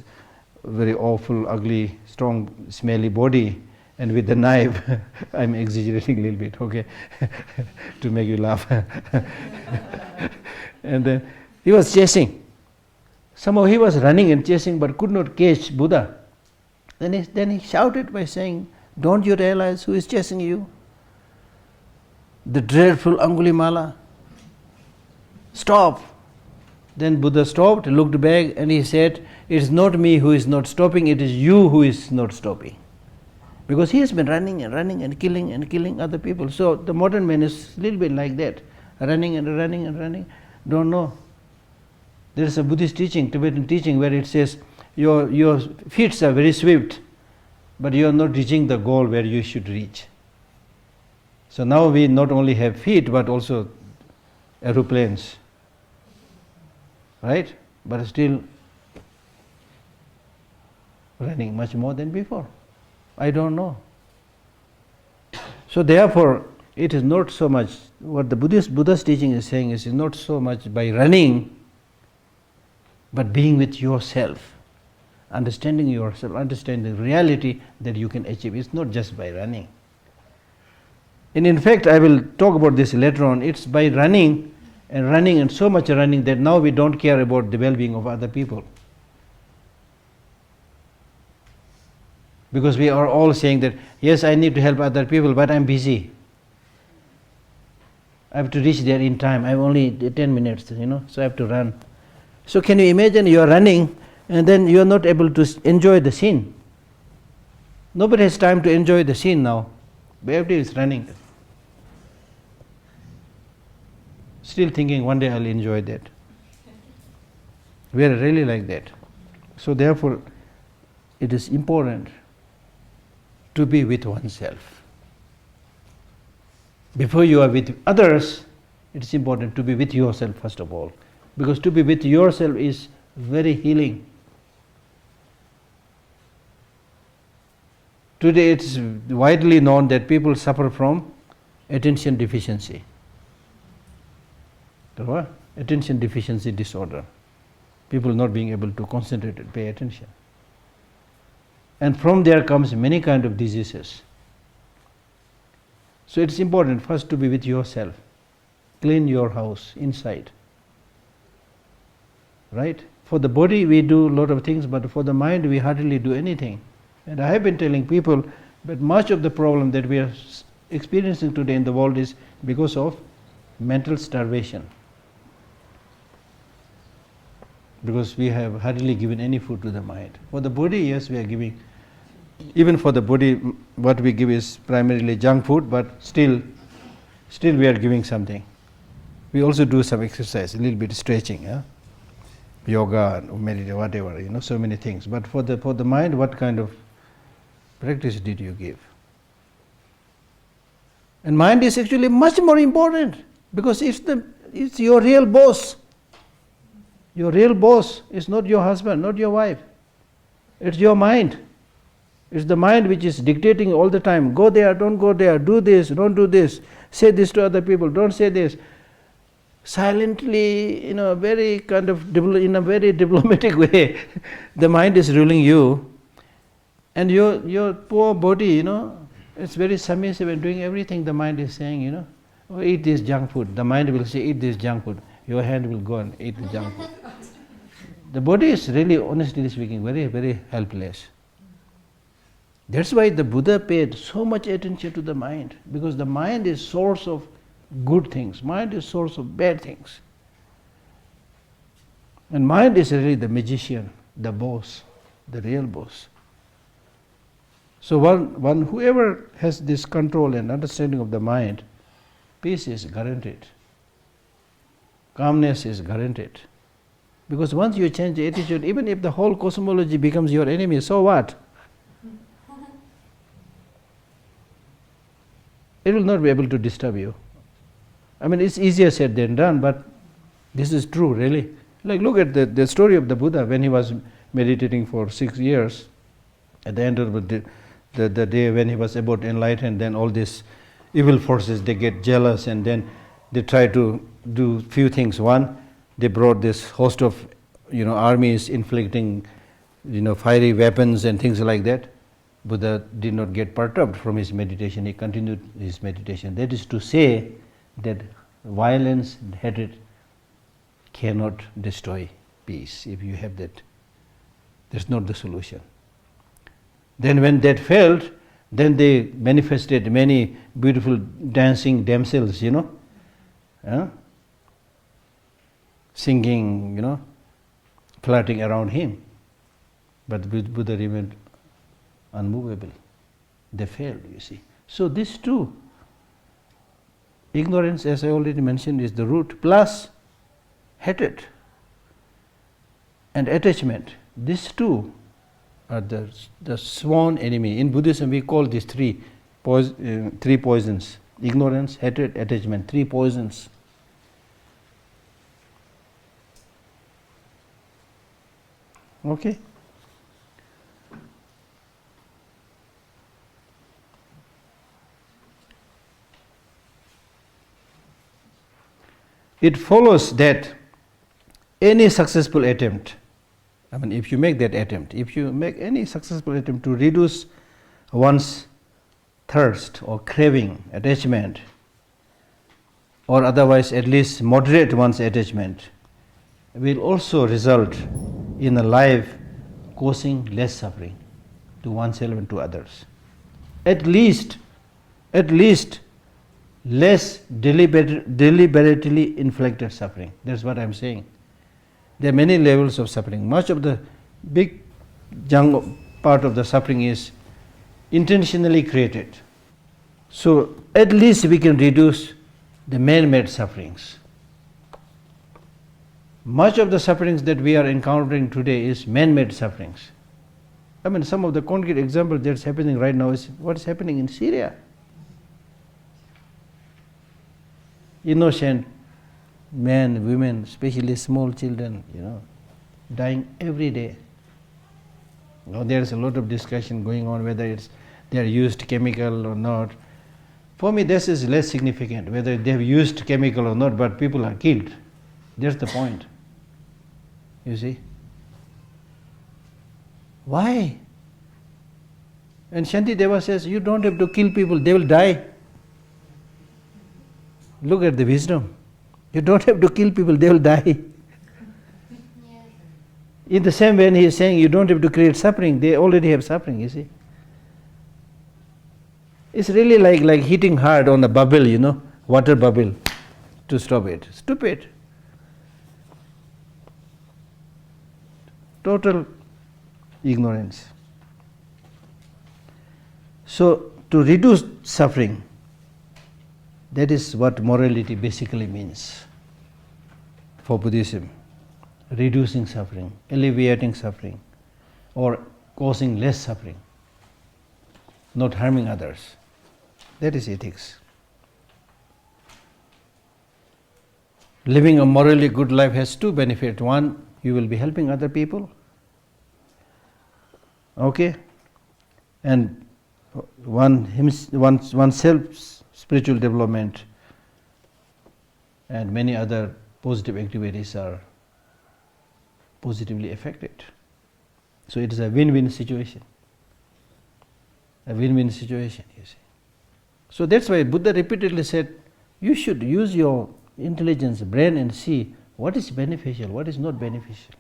very awful, ugly, strong, smelly body and with the knife, I'm exaggerating a little bit, okay, to make you laugh. And then he was chasing. Somehow he was running and chasing but could not catch Buddha. Then he shouted by saying, "Don't you realize who is chasing you? The dreadful Angulimala. Stop." Then Buddha stopped, looked back, and he said, "It's not me who is not stopping, it is you who is not stopping." Because he has been running and killing other people. So the modern man is a little bit like that, running, don't know. There is a Buddhist teaching, Tibetan teaching, where it says, your feet are very swift, but you are not reaching the goal where you should reach. So now we not only have feet, but also aeroplanes, right? But still running much more than before. I don't know. So therefore, it is not so much, what the Buddha's teaching is saying is not so much by running, but being with yourself, understanding yourself, understanding the reality that you can achieve. It's not just by running. And in fact, I will talk about this later on. It's by running and so much running that now we don't care about the well-being of other people. Because we are all saying that, yes, I need to help other people, but I'm busy. I have to reach there in time. I have only 10 minutes, so I have to run. So can you imagine you are running and then you are not able to enjoy the scene? Nobody has time to enjoy the scene now. Everybody is running. Still thinking one day I'll enjoy that. We are really like that. So therefore, it is important to be with oneself. Before you are with others, it is important to be with yourself first of all. Because to be with yourself is very healing. Today it is widely known that people suffer from attention deficiency. Attention deficiency disorder. People not being able to concentrate and pay attention. And from there comes many kind of diseases. So it's important first to be with yourself. Clean your house inside. Right? For the body we do a lot of things, but for the mind we hardly do anything. And I have been telling people that much of the problem that we are experiencing today in the world is because of mental starvation. Because we have hardly given any food to the mind. For the body, yes, we are giving. Even for the body, what we give is primarily junk food, but still we are giving something. We also do some exercise, a little bit stretching, yoga, meditation, whatever, so many things. But for the mind, what kind of practice did you give? And mind is actually much more important, because it's your real boss. Your real boss is not your husband, not your wife. It's your mind. It's the mind which is dictating all the time. Go there, don't go there, do this, don't do this, say this to other people, don't say this. Silently, in a very diplomatic way, the mind is ruling you. And your poor body, it's very submissive and doing everything the mind is saying, oh, eat this junk food. The mind will say, eat this junk food. Your hand will go and eat the junk food. The body is really, honestly speaking, very, very helpless. That's why the Buddha paid so much attention to the mind, because the mind is source of good things, mind is source of bad things. And mind is really the magician, the boss, the real boss. So whoever has this control and understanding of the mind, peace is guaranteed. Calmness is guaranteed. Because once you change the attitude, even if the whole cosmology becomes your enemy, so what? It will not be able to disturb you. I mean, it's easier said than done, but this is true, really. Like, look at the story of the Buddha when he was meditating for 6 years. At the end of the day when he was about to enlighten, then all these evil forces, they get jealous, and then they try to do few things. One, they brought this host of armies inflicting fiery weapons and things like that. Buddha did not get perturbed from his meditation. He continued his meditation. That is to say that violence and hatred cannot destroy peace. If you have that, that's not the solution. Then when that failed, then they manifested many beautiful dancing damsels, singing, flirting around him. But Buddha remained unmovable. They failed, you see. So this too, ignorance, as I already mentioned, is the root, plus hatred and attachment. These two are the sworn enemy. In Buddhism we call these three poisons: ignorance, hatred, attachment. 3 poisons. Okay? It follows that any successful attempt, if you make that attempt, if you make any successful attempt to reduce one's thirst or craving, attachment, or otherwise at least moderate one's attachment, will also result in a life causing less suffering to oneself and to others. At least less deliberately inflicted suffering. That's what I'm saying. There are many levels of suffering. Much of the big part of the suffering is intentionally created. So at least we can reduce the man-made sufferings. Much of the sufferings that we are encountering today is man-made sufferings. Some of the concrete examples that's happening right now is what's happening in Syria. Innocent men, women, especially small children, dying every day. Now there's a lot of discussion going on whether they are used chemical or not. For me, this is less significant, whether they have used chemical or not, but people are killed. That's the point. You see? Why? And Shantideva says, you don't have to kill people, they will die. Look at the wisdom. You don't have to kill people, they will die. In the same way, he is saying you don't have to create suffering. They already have suffering, you see. It's really like hitting hard on a bubble, water bubble, to stop it. Stupid. Total ignorance. So, to reduce suffering, that is what morality basically means for Buddhism. Reducing suffering, alleviating suffering, or causing less suffering, not harming others. That is ethics. Living a morally good life has two benefits. One, you will be helping other people. Okay? And oneself spiritual development and many other positive activities are positively affected. So it is a win-win situation. A win-win situation, you see. So that's why Buddha repeatedly said, you should use your intelligence, brain, and see what is beneficial, what is not beneficial.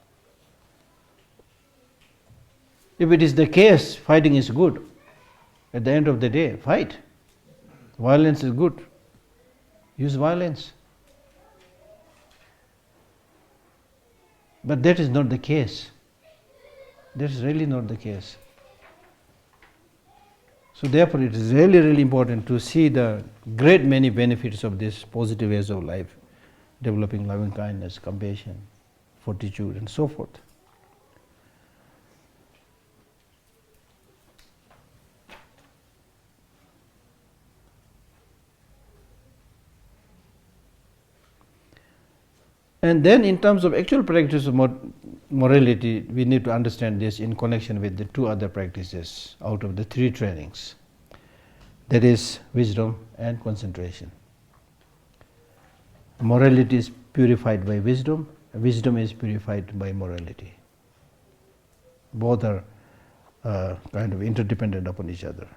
If it is the case, fighting is good. At the end of the day, fight. Violence is good. Use violence. But that is not the case. That is really not the case. So therefore it is really, really important to see the great many benefits of this positive ways of life, developing loving kindness, compassion, fortitude, and so forth. And then in terms of actual practice of morality, we need to understand this in connection with the two other practices out of the three trainings. That is wisdom and concentration. Morality is purified by wisdom, wisdom is purified by morality. Both are kind of interdependent upon each other.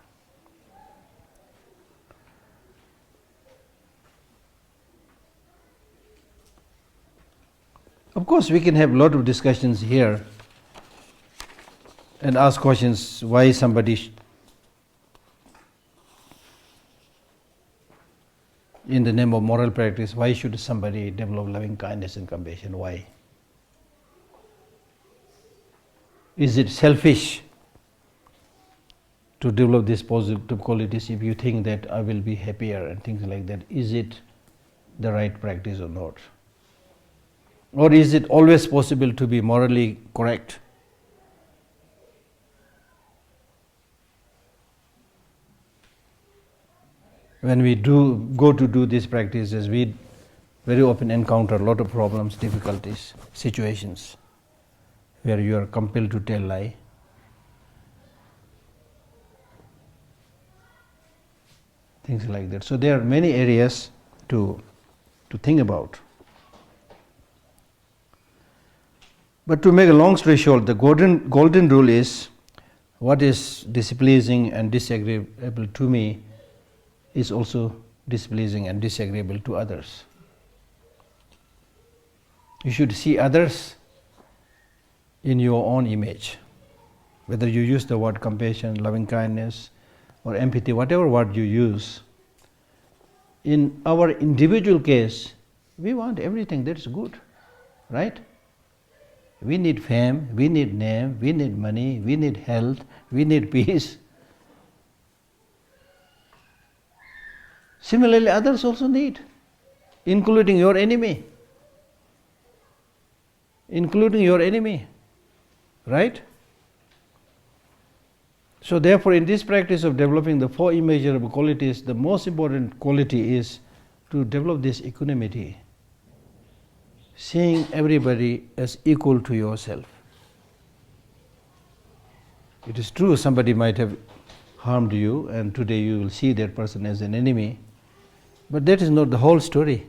Of course, we can have a lot of discussions here and ask questions why somebody in the name of moral practice, why should somebody develop loving kindness and compassion? Why? Is it selfish to develop these positive qualities if you think that I will be happier and things like that? Is it the right practice or not? Or is it always possible to be morally correct? When we go to do these practices, we very often encounter a lot of problems, difficulties, situations where you are compelled to tell lie. Things like that. So there are many areas to think about. But to make a long story short, the golden rule is what is displeasing and disagreeable to me is also displeasing and disagreeable to others. You should see others in your own image. Whether you use the word compassion, loving kindness, or empathy, whatever word you use, in our individual case, we want everything that is good, right? We need fame, we need name, we need money, we need health, we need peace. Similarly, others also need, including your enemy. Including your enemy, right? So therefore, in this practice of developing the four immeasurable qualities, the most important quality is to develop this equanimity, seeing everybody as equal to yourself. It is true somebody might have harmed you and today you will see that person as an enemy, but that is not the whole story.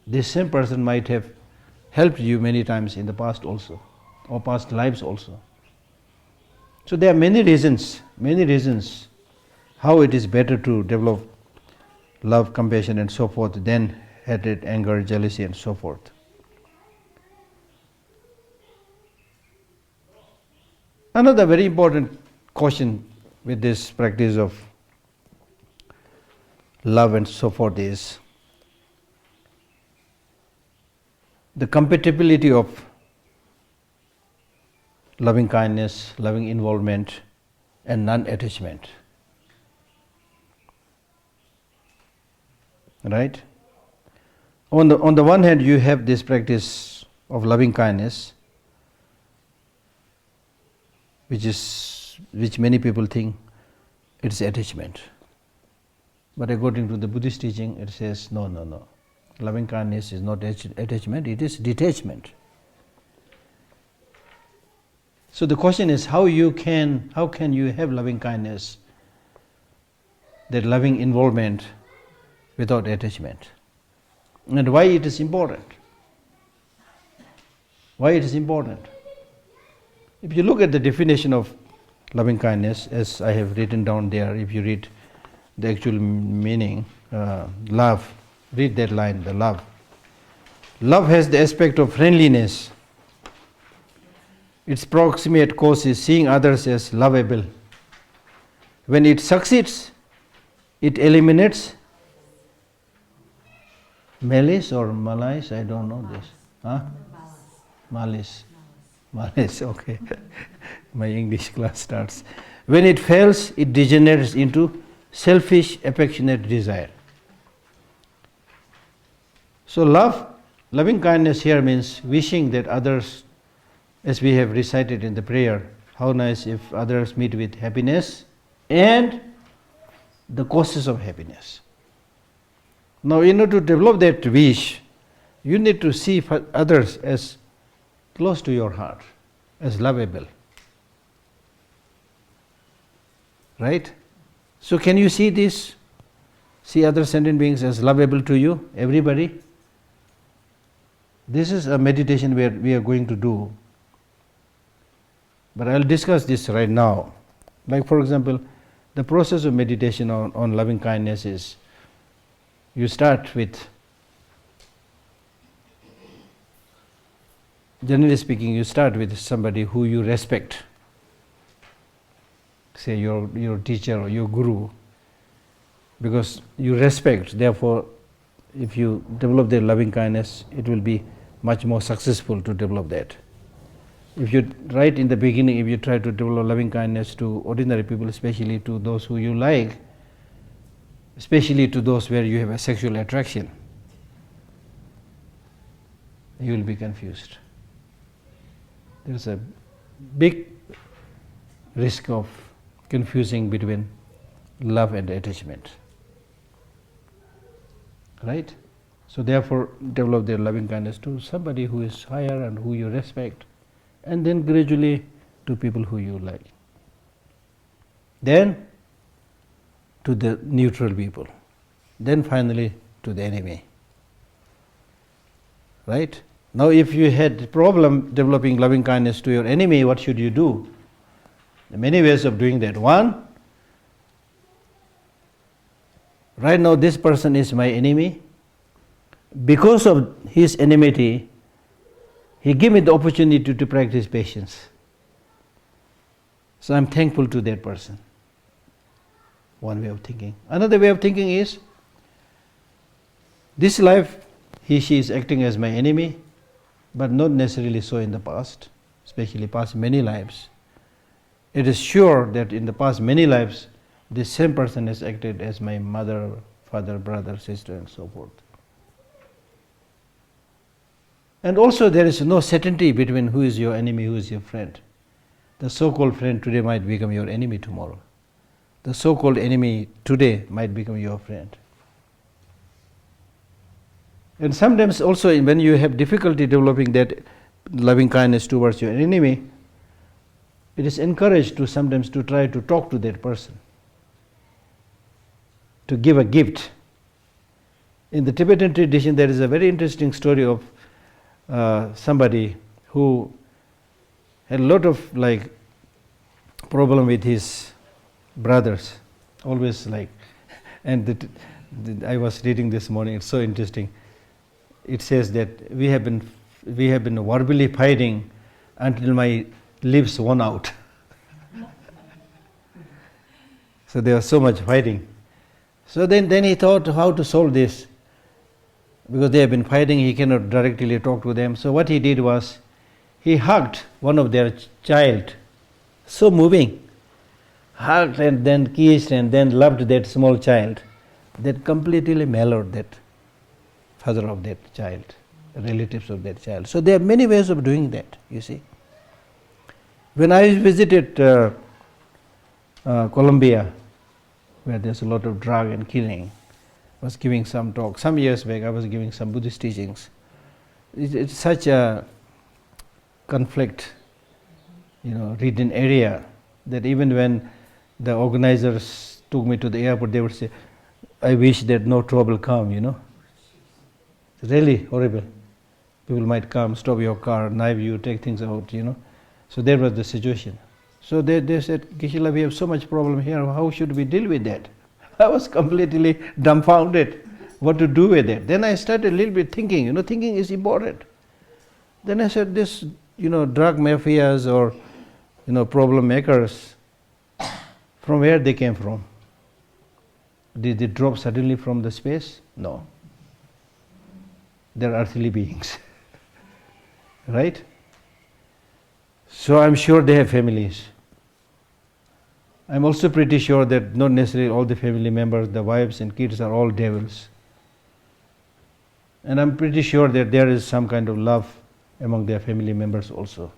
This same person might have helped you many times in the past also, or past lives also. So there are many reasons how it is better to develop love, compassion and so forth than hatred, anger, jealousy and so forth. Another very important caution with this practice of love and so forth is the compatibility of loving kindness, loving involvement, and non-attachment. Right? On the one hand, you have this practice of loving kindness, which many people think it's attachment. But according to the Buddhist teaching, it says no. Loving kindness is not attachment, it is detachment. So the question is how can you have loving kindness, that loving involvement without attachment? And why it is important? Why it is important? If you look at the definition of loving kindness, as I have written down there, if you read the actual meaning, love, read that line, the love. Love has the aspect of friendliness. Its proximate cause is seeing others as lovable. When it succeeds, it eliminates malice or malice, I don't know this. Huh? Malice. Malice, okay. My English class starts. When it fails, it degenerates into selfish, affectionate desire. So loving kindness here means wishing that others, as we have recited in the prayer, how nice if others meet with happiness and the causes of happiness. Now, in order to develop that wish, you need to see others as close to your heart, as lovable. Right? So can you see this? See other sentient beings as lovable to you, everybody? This is a meditation where we are going to do. But I'll discuss this right now. Like for example, the process of meditation on loving kindness is, you start with, generally speaking, you start with somebody who you respect. Say your teacher or your guru. Because you respect, therefore, if you develop their loving kindness, it will be much more successful to develop that. If you, right in the beginning, if you try to develop loving kindness to ordinary people, especially to those who you like, especially to those where you have a sexual attraction, you will be confused. There is a big risk of confusing between love and attachment. Right? So therefore, develop their loving kindness to somebody who is higher and who you respect, and then gradually to people who you like. Then to the neutral people. Then finally to the enemy. Right? Now if you had problem developing loving kindness to your enemy, what should you do? There are many ways of doing that. One, right now this person is my enemy. Because of his enmity, he gave me the opportunity to practice patience. So I'm thankful to that person. One way of thinking. Another way of thinking is, this life she is acting as my enemy, but not necessarily so in the past, especially past many lives. It is sure that in the past many lives, this same person has acted as my mother, father, brother, sister, and so forth. And also there is no certainty between who is your enemy, who is your friend. The so-called friend today might become your enemy tomorrow. The so-called enemy today might become your friend. And sometimes also when you have difficulty developing that loving kindness towards your enemy, it is encouraged to sometimes to try to talk to that person, to give a gift. In the Tibetan tradition, there is a very interesting story of somebody who had a lot of problem with his brothers, always and I was reading this morning. It's so interesting. It says that we have been verbally fighting until my lips worn out. So there was so much fighting. So then he thought how to solve this. Because they have been fighting, he cannot directly talk to them. So what he did was, he hugged one of their child. So moving. Hugged and then kissed and then loved that small child. That completely mellowed that father of that child, relatives of that child. So there are many ways of doing that, you see. When I visited Colombia, where there's a lot of drug and killing, I was giving some talk. Some years back I was giving some Buddhist teachings. It's such a conflict, ridden area, that even when the organizers took me to the airport, they would say, I wish that no trouble come, It's really horrible. People might come, stop your car, knife you, take things out, So that was the situation. So they said, Geshe, we have so much problem here, how should we deal with that? I was completely dumbfounded what to do with it. Then I started a little bit thinking, thinking is important. Then I said, this, drug mafias or, problem makers, from where they came from? Did they drop suddenly from the space? No. They're earthly beings. Right? So I'm sure they have families. I'm also pretty sure that not necessarily all the family members, the wives and kids are all devils. And I'm pretty sure that there is some kind of love among their family members also.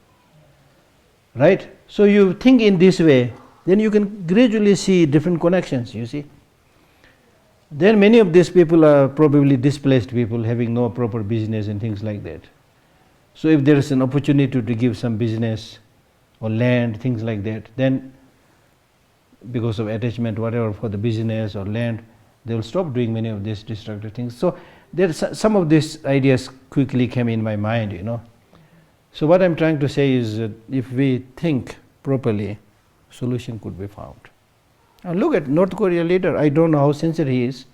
Right? So you think in this way, then you can gradually see different connections, you see. Then many of these people are probably displaced people having no proper business and things like that. So if there is an opportunity to give some business or land, things like that, then because of attachment, whatever, for the business or land, they will stop doing many of these destructive things. So some of these ideas quickly came in my mind, So what I'm trying to say is that if we think properly, solution could be found. Now look at North Korea leader. I don't know how sincere he is,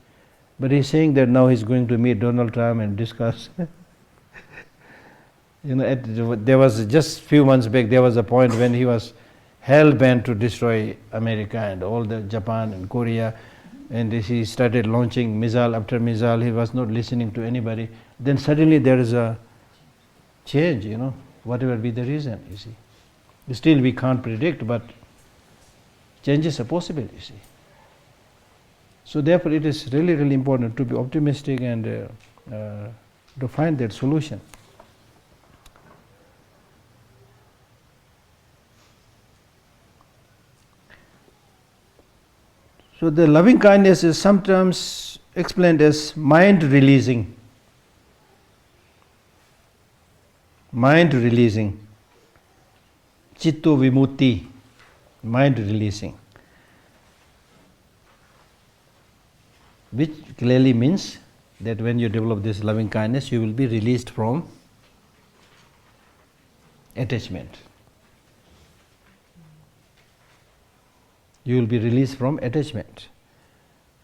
but he's saying that now he's going to meet Donald Trump and discuss. There was just few months back, there was a point when he was hell-bent to destroy America and all the Japan and Korea, and he started launching missile after missile. He was not listening to anybody. Then suddenly there is a change, whatever be the reason, you see. Still we can't predict, but changes are possible, you see. So therefore it is really, really important to be optimistic and to find that solution. So the loving kindness is sometimes explained as mind releasing. Mind releasing. Chitto vimutti. Mind releasing. Which clearly means that when you develop this loving kindness, you will be released from attachment. You will be released from attachment.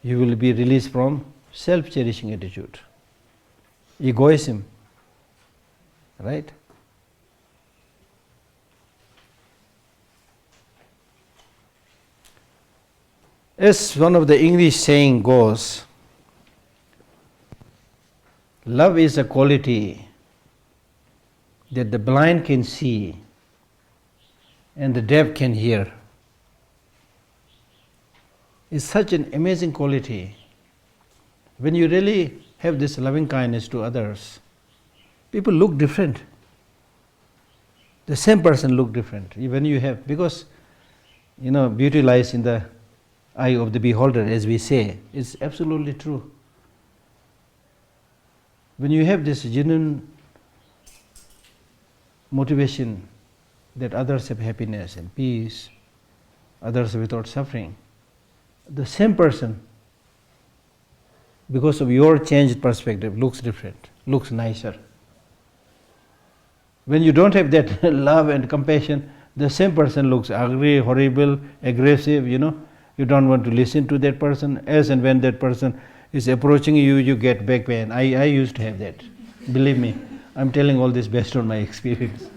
You will be released from self-cherishing attitude, egoism, right? As one of the English saying goes, love is a quality that the blind can see and the deaf can hear. It's such an amazing quality. When you really have this loving kindness to others, people look different. The same person look different. When you have, because beauty lies in the eye of the beholder, as we say. It's absolutely true. When you have this genuine motivation that others have happiness and peace, others without suffering, the same person, because of your changed perspective, looks different, looks nicer. When you don't have that love and compassion, the same person looks ugly, horrible, aggressive, you don't want to listen to that person. As and when that person is approaching you, you get back pain. I used to have that. Believe me, I'm telling all this based on my experience.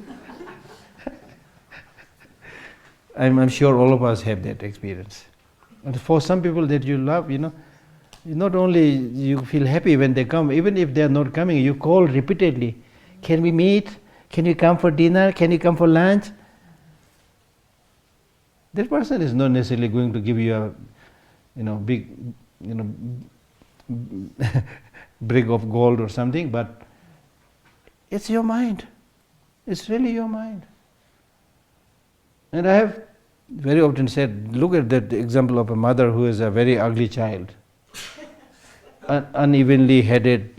I'm sure all of us have that experience. And for some people that you love, not only you feel happy when they come, even if they are not coming, you call repeatedly. Can we meet? Can you come for dinner? Can you come for lunch? That person is not necessarily going to give you a big, brick of gold or something, but it's your mind. It's really your mind. And I have very often said, look at that example of a mother who is a very ugly child, unevenly headed,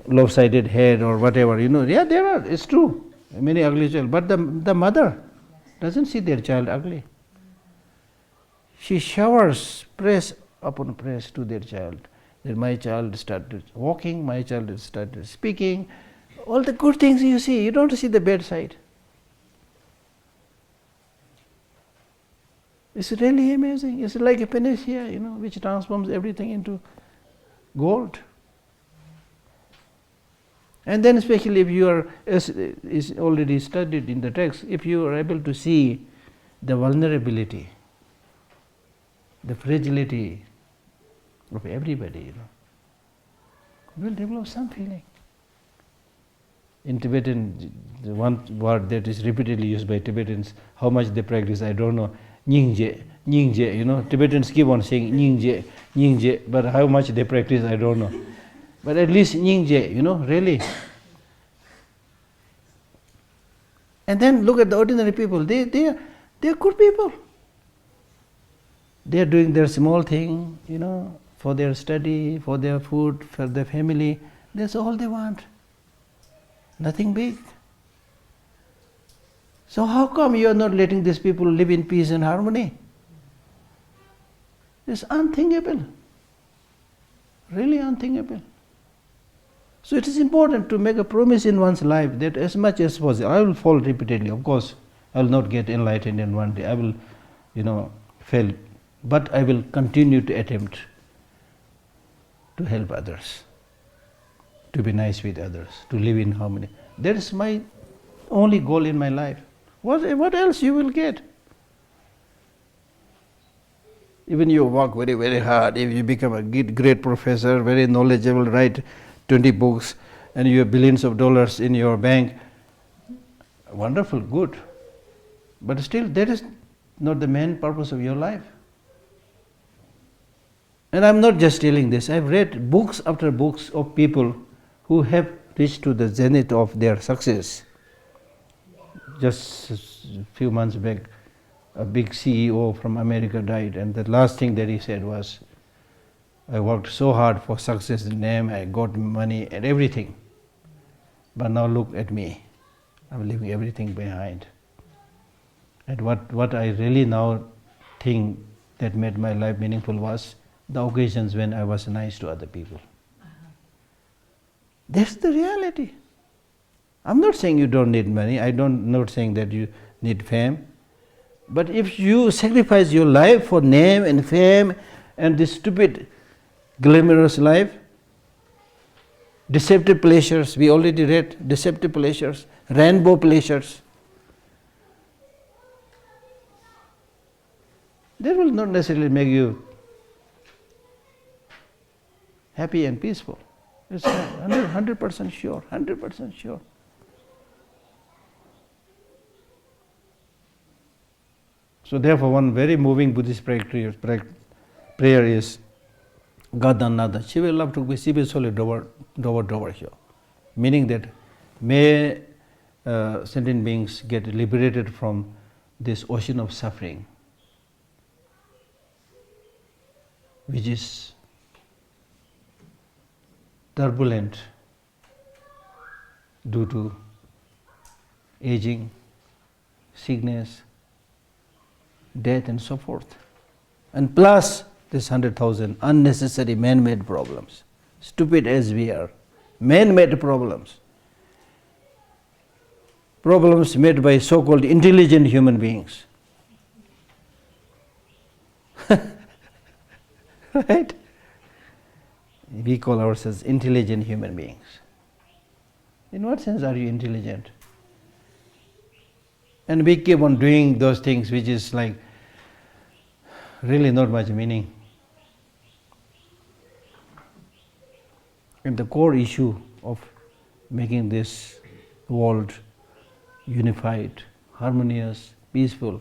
lopsided head or whatever, Yeah, there are. It's true. Many ugly children, but the mother doesn't see their child ugly. She showers praise upon praise to their child. That my child started walking, my child started speaking. All the good things you see, you don't see the bad side. It's really amazing. It's like a panacea, which transforms everything into gold. And then especially if you are, as is already studied in the text, if you are able to see the vulnerability, the fragility of everybody, you will develop some feeling. In Tibetan, the one word that is repeatedly used by Tibetans, how much they practice, I don't know, Nyingje, Nyingje, Tibetans keep on saying Nyingje, Nyingje, but how much they practice, I don't know. But at least Nyingje, really. And then look at the ordinary people, they are good people. They are doing their small thing, for their study, for their food, for their family. That's all they want. Nothing big. So how come you are not letting these people live in peace and harmony? It's unthinkable. Really unthinkable. So it is important to make a promise in one's life that as much as possible, I will fall repeatedly. Of course, I will not get enlightened in one day. I will, fail. But I will continue to attempt to help others, to be nice with others, to live in harmony. That is my only goal in my life. What else you will get? Even you work very, very hard, if you become a great professor, very knowledgeable, write 20 books, and you have billions of dollars in your bank, wonderful, good. But still, that is not the main purpose of your life. And I'm not just telling this. I've read books after books of people who have reached to the zenith of their success. Just a few months back, a big CEO from America died, and the last thing that he said was, I worked so hard for success and name, I got money and everything. But now look at me. I'm leaving everything behind. And what I really now think that made my life meaningful was the occasions when I was nice to other people. That's the reality. I'm not saying you don't need money. Not saying that you need fame. But if you sacrifice your life for name and fame and this stupid glamorous life, deceptive pleasures, we already read deceptive pleasures, rainbow pleasures, that will not necessarily make you happy and peaceful. It's 100% sure, 100% sure. So therefore, one very moving Buddhist prayer is Gadanada, Shiva love to be Shiva Soli Dover here. Meaning that may sentient beings get liberated from this ocean of suffering, which is turbulent due to aging, sickness, death and so forth. And plus this 100,000 unnecessary man-made problems. Stupid as we are, man-made problems. Problems made by so-called intelligent human beings. Right? We call ourselves intelligent human beings. In what sense are you intelligent? And we keep on doing those things which is like really not much meaning. And the core issue of making this world unified, harmonious, peaceful,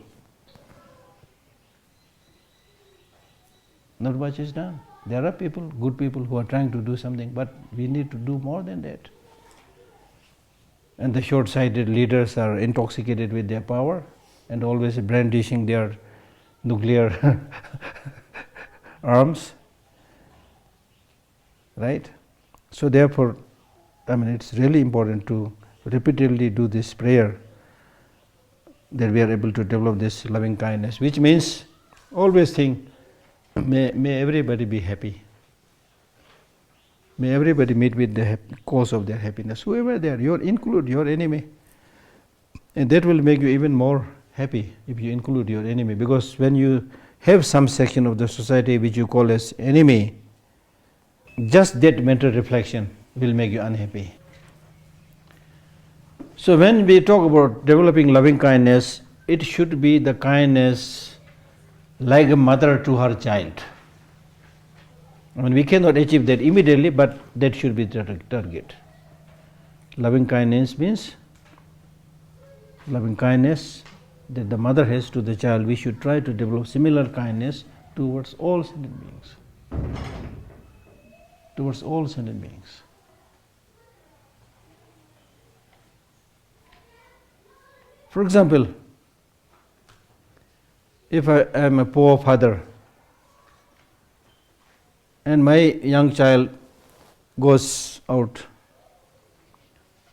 not much is done. There are people, good people, who are trying to do something, but we need to do more than that. And the short-sighted leaders are intoxicated with their power and always brandishing their nuclear arms, right? So therefore, it's really important to repeatedly do this prayer that we are able to develop this loving kindness, which means always think, may everybody be happy. May everybody meet with the cause of their happiness, whoever they are, include your enemy. And that will make you even more happy if you include your enemy, because when you have some section of the society which you call as enemy, just that mental reflection will make you unhappy. So when we talk about developing loving kindness, it should be the kindness like a mother to her child. We cannot achieve that immediately, but that should be the target. Loving kindness means loving kindness that the mother has to the child. We should try to develop similar kindness towards all sentient beings. Towards all sentient beings. For example, if I am a poor father and my young child goes out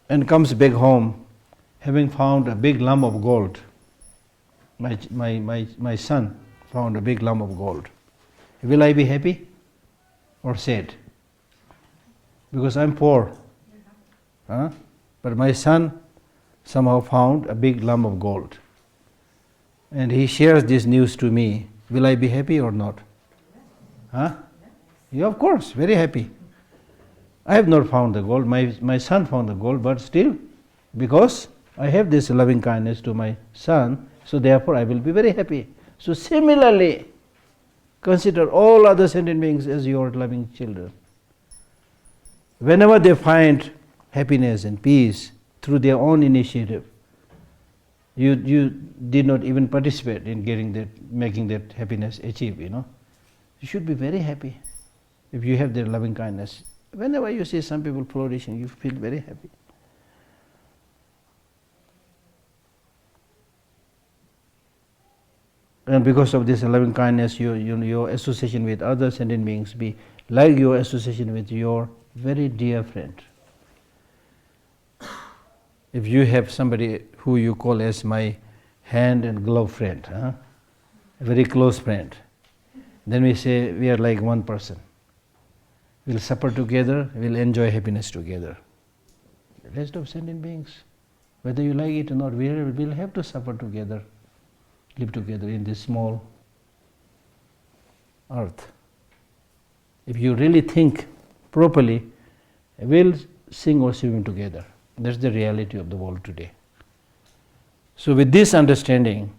and comes back home having found a big lump of gold, my son found a big lump of gold, will I be happy or sad? Because I'm poor, but my son somehow found a big lump of gold and he shares this news to me, will I be happy or not? Yeah, of course, very happy. I have not found the gold, my son found the gold, but still, because I have this loving kindness to my son, so therefore I will be very happy. So similarly, consider all other sentient beings as your loving children. Whenever they find happiness and peace through their own initiative, you did not even participate in making that happiness achieve, You should be very happy if you have their loving kindness. Whenever you see some people flourishing, you feel very happy. And because of this loving kindness, your association with other sentient beings be like your association with your very dear friend. If you have somebody who you call as my hand and glove friend, a very close friend, then we say we are like one person. We'll suffer together, we'll enjoy happiness together. The rest of sentient beings, whether you like it or not, we'll have to suffer together, live together in this small earth. If you really think properly, we'll sing or swim together. That's the reality of the world today. So with this understanding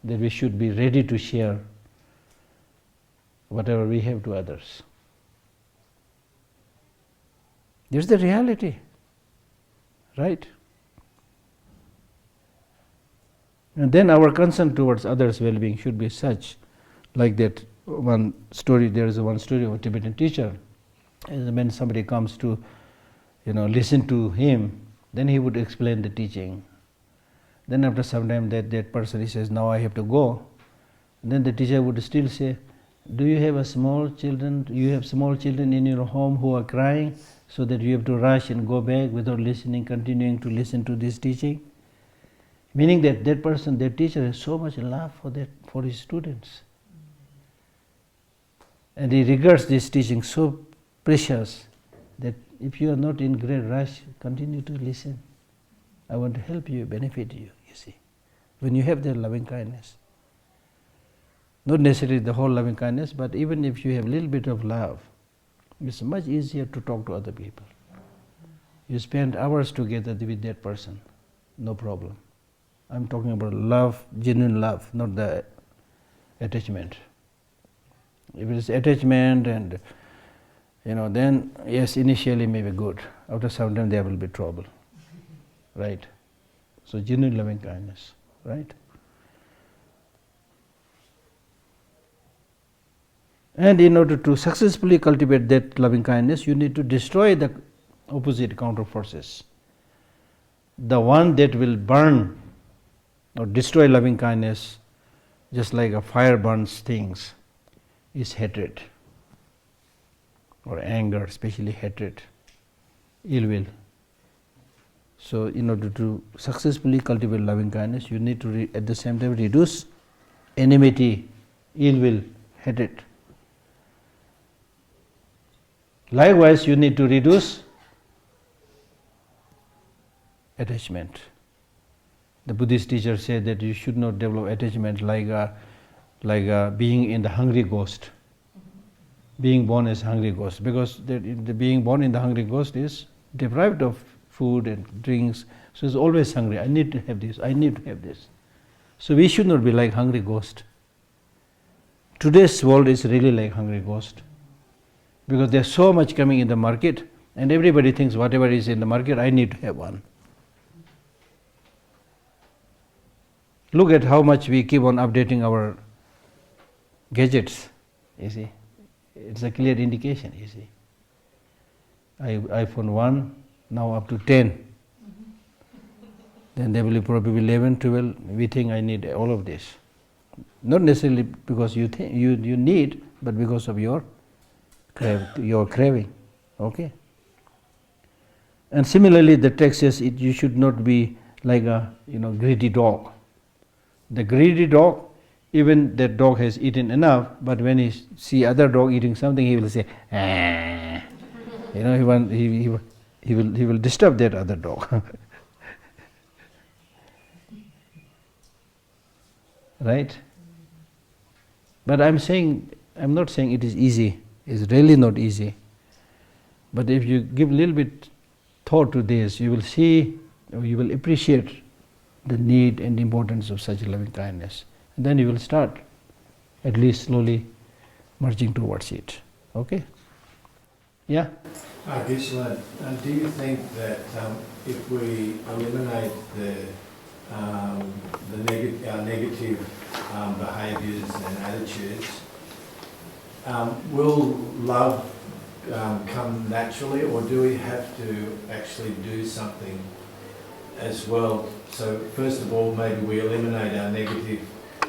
that we should be ready to share whatever we have to others. This is the reality, right? And then our concern towards others' well-being should be such, like that one story, there is one story of a Tibetan teacher, and when somebody comes to listen to him, then he would explain the teaching. Then after some time that person, he says, now I have to go. And then the teacher would still say, do you have small children in your home who are crying, so that you have to rush and go back without continuing to listen to this teaching? Meaning that person, that teacher has so much love for his students. And he regards this teaching so precious that if you are not in great rush, continue to listen. I want to help you, benefit you, you see. When you have that loving kindness. Not necessarily the whole loving kindness, but even if you have a little bit of love, it's much easier to talk to other people. You spend hours together with that person, no problem. I'm talking about love, genuine love, not the attachment. If it is attachment and then yes, initially may be good. After some time there will be trouble, right? So genuine loving kindness, right? And in order to successfully cultivate that loving kindness, you need to destroy the opposite counter forces. The one that will burn or destroy loving kindness, just like a fire burns things, is hatred or anger, especially hatred, ill will. So in order to successfully cultivate loving kindness, you need to at the same time reduce enmity, ill will, hatred. Likewise, you need to reduce attachment. The Buddhist teacher said that you should not develop attachment like a being in the hungry ghost, being born as hungry ghost, because the being born in the hungry ghost is deprived of food and drinks, so it's always hungry. I need to have this, I need to have this. So we should not be like hungry ghost. Today's world is really like hungry ghost, because there's so much coming in the market and everybody thinks whatever is in the market, I need to have one. Look at how much we keep on updating our gadgets, you see. It's a clear indication, you see. iPhone 1, now up to 10. Then there will be probably 11, 12. We think I need all of this. Not necessarily because you think you need, but because of your craving. Okay? And similarly, the text says you should not be like a greedy dog. The greedy dog, even that dog has eaten enough, but when he see other dog eating something, he will say, ah. He will disturb that other dog. Right? But I'm not saying it is easy. It's really not easy. But if you give a little bit thought to this, you will see, or you will appreciate the need and importance of such loving kindness. And then you will start, at least slowly, marching towards it. Okay? Yeah? Geshe, do you think that if we eliminate our negative behaviours and attitudes, will love come naturally, or do we have to actually do something as well? So first of all, maybe we eliminate our negative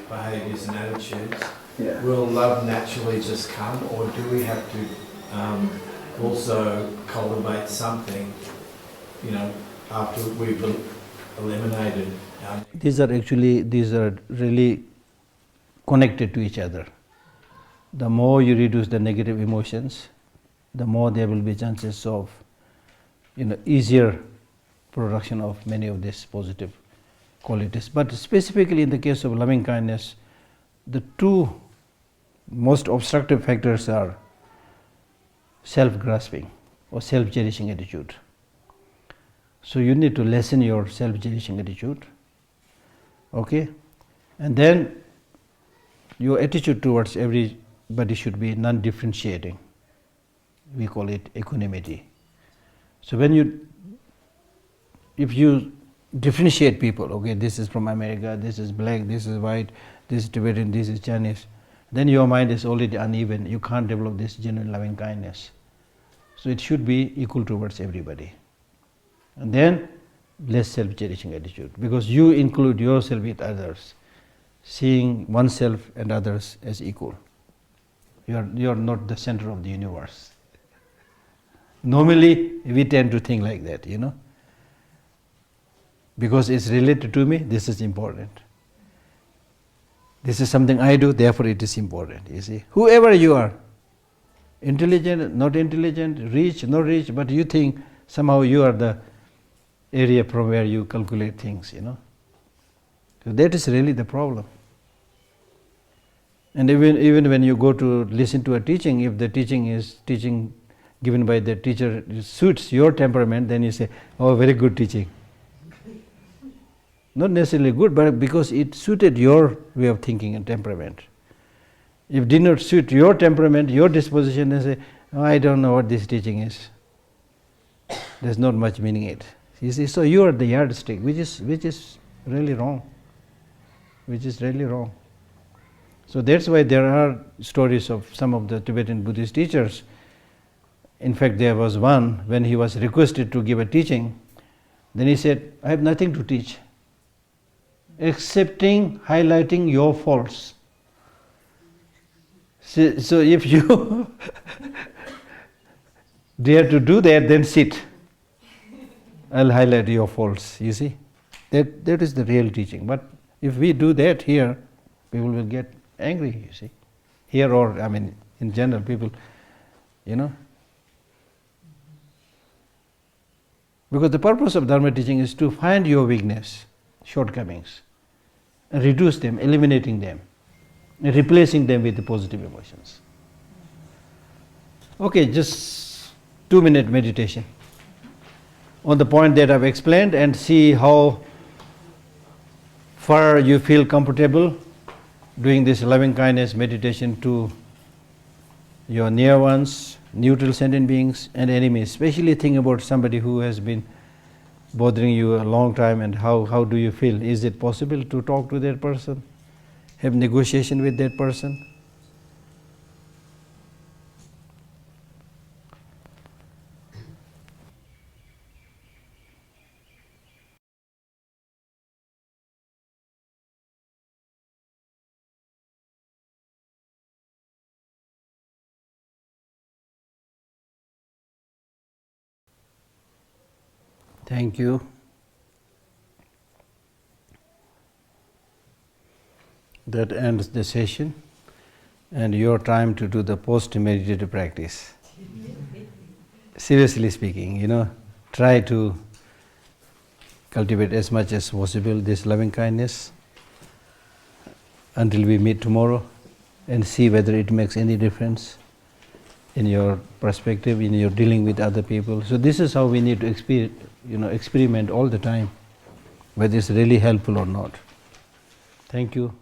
behaviours and attitudes. Yeah. Will love naturally just come, or do we have to also cultivate something, after we've eliminated our... These are really connected to each other. The more you reduce the negative emotions, the more there will be chances of easier production of many of these positive qualities. But specifically in the case of loving kindness, the two most obstructive factors are self-grasping or self-cherishing attitude. So you need to lessen your self-cherishing attitude, okay? And then your attitude towards everybody should be non-differentiating. We call it equanimity. So if you differentiate people, okay, this is from America, this is black, this is white, this is Tibetan, this is Chinese, then your mind is already uneven. You can't develop this genuine loving kindness. So it should be equal towards everybody. And then less self-cherishing attitude, because you include yourself with others, seeing oneself and others as equal. You are not the center of the universe. Normally, we tend to think like that, because it's related to me, this is important. This is something I do, therefore it is important, you see. Whoever you are, intelligent, not intelligent, rich, not rich, but you think somehow you are the area from where you calculate things, So that is really the problem. And even when you go to listen to a teaching, if the teaching is given by the teacher suits your temperament, then you say, oh, very good teaching. Not necessarily good, but because it suited your way of thinking and temperament. If it did not suit your temperament, your disposition, then say, oh, I don't know what this teaching is. There's not much meaning in it. You see, so you are the yardstick, which is really wrong. Which is really wrong. So that's why there are stories of some of the Tibetan Buddhist teachers. In fact, there was one when he was requested to give a teaching. Then he said, I have nothing to teach, excepting highlighting your faults. So if you dare to do that, then sit. I'll highlight your faults, you see. That is the real teaching. But if we do that here, people will get angry, you see. Here or, I mean, in general, people, you know. Because the purpose of Dharma teaching is to find your weakness, shortcomings, and reduce them, eliminating them, and replacing them with the positive emotions. Okay, just 2-minute meditation on the point that I've explained, and see how far you feel comfortable doing this loving kindness meditation to your near ones, neutral sentient beings, and enemies. Especially think about somebody who has been bothering you a long time, and how do you feel? Is it possible to talk to that person? Have negotiation with that person? Thank you. That ends the session and your time to do the post-meditative practice. Seriously speaking, you know, try to cultivate as much as possible this loving kindness until we meet tomorrow, and see whether it makes any difference in your perspective, in your dealing with other people. So this is how we need to experiment all the time, whether it's really helpful or not. Thank you.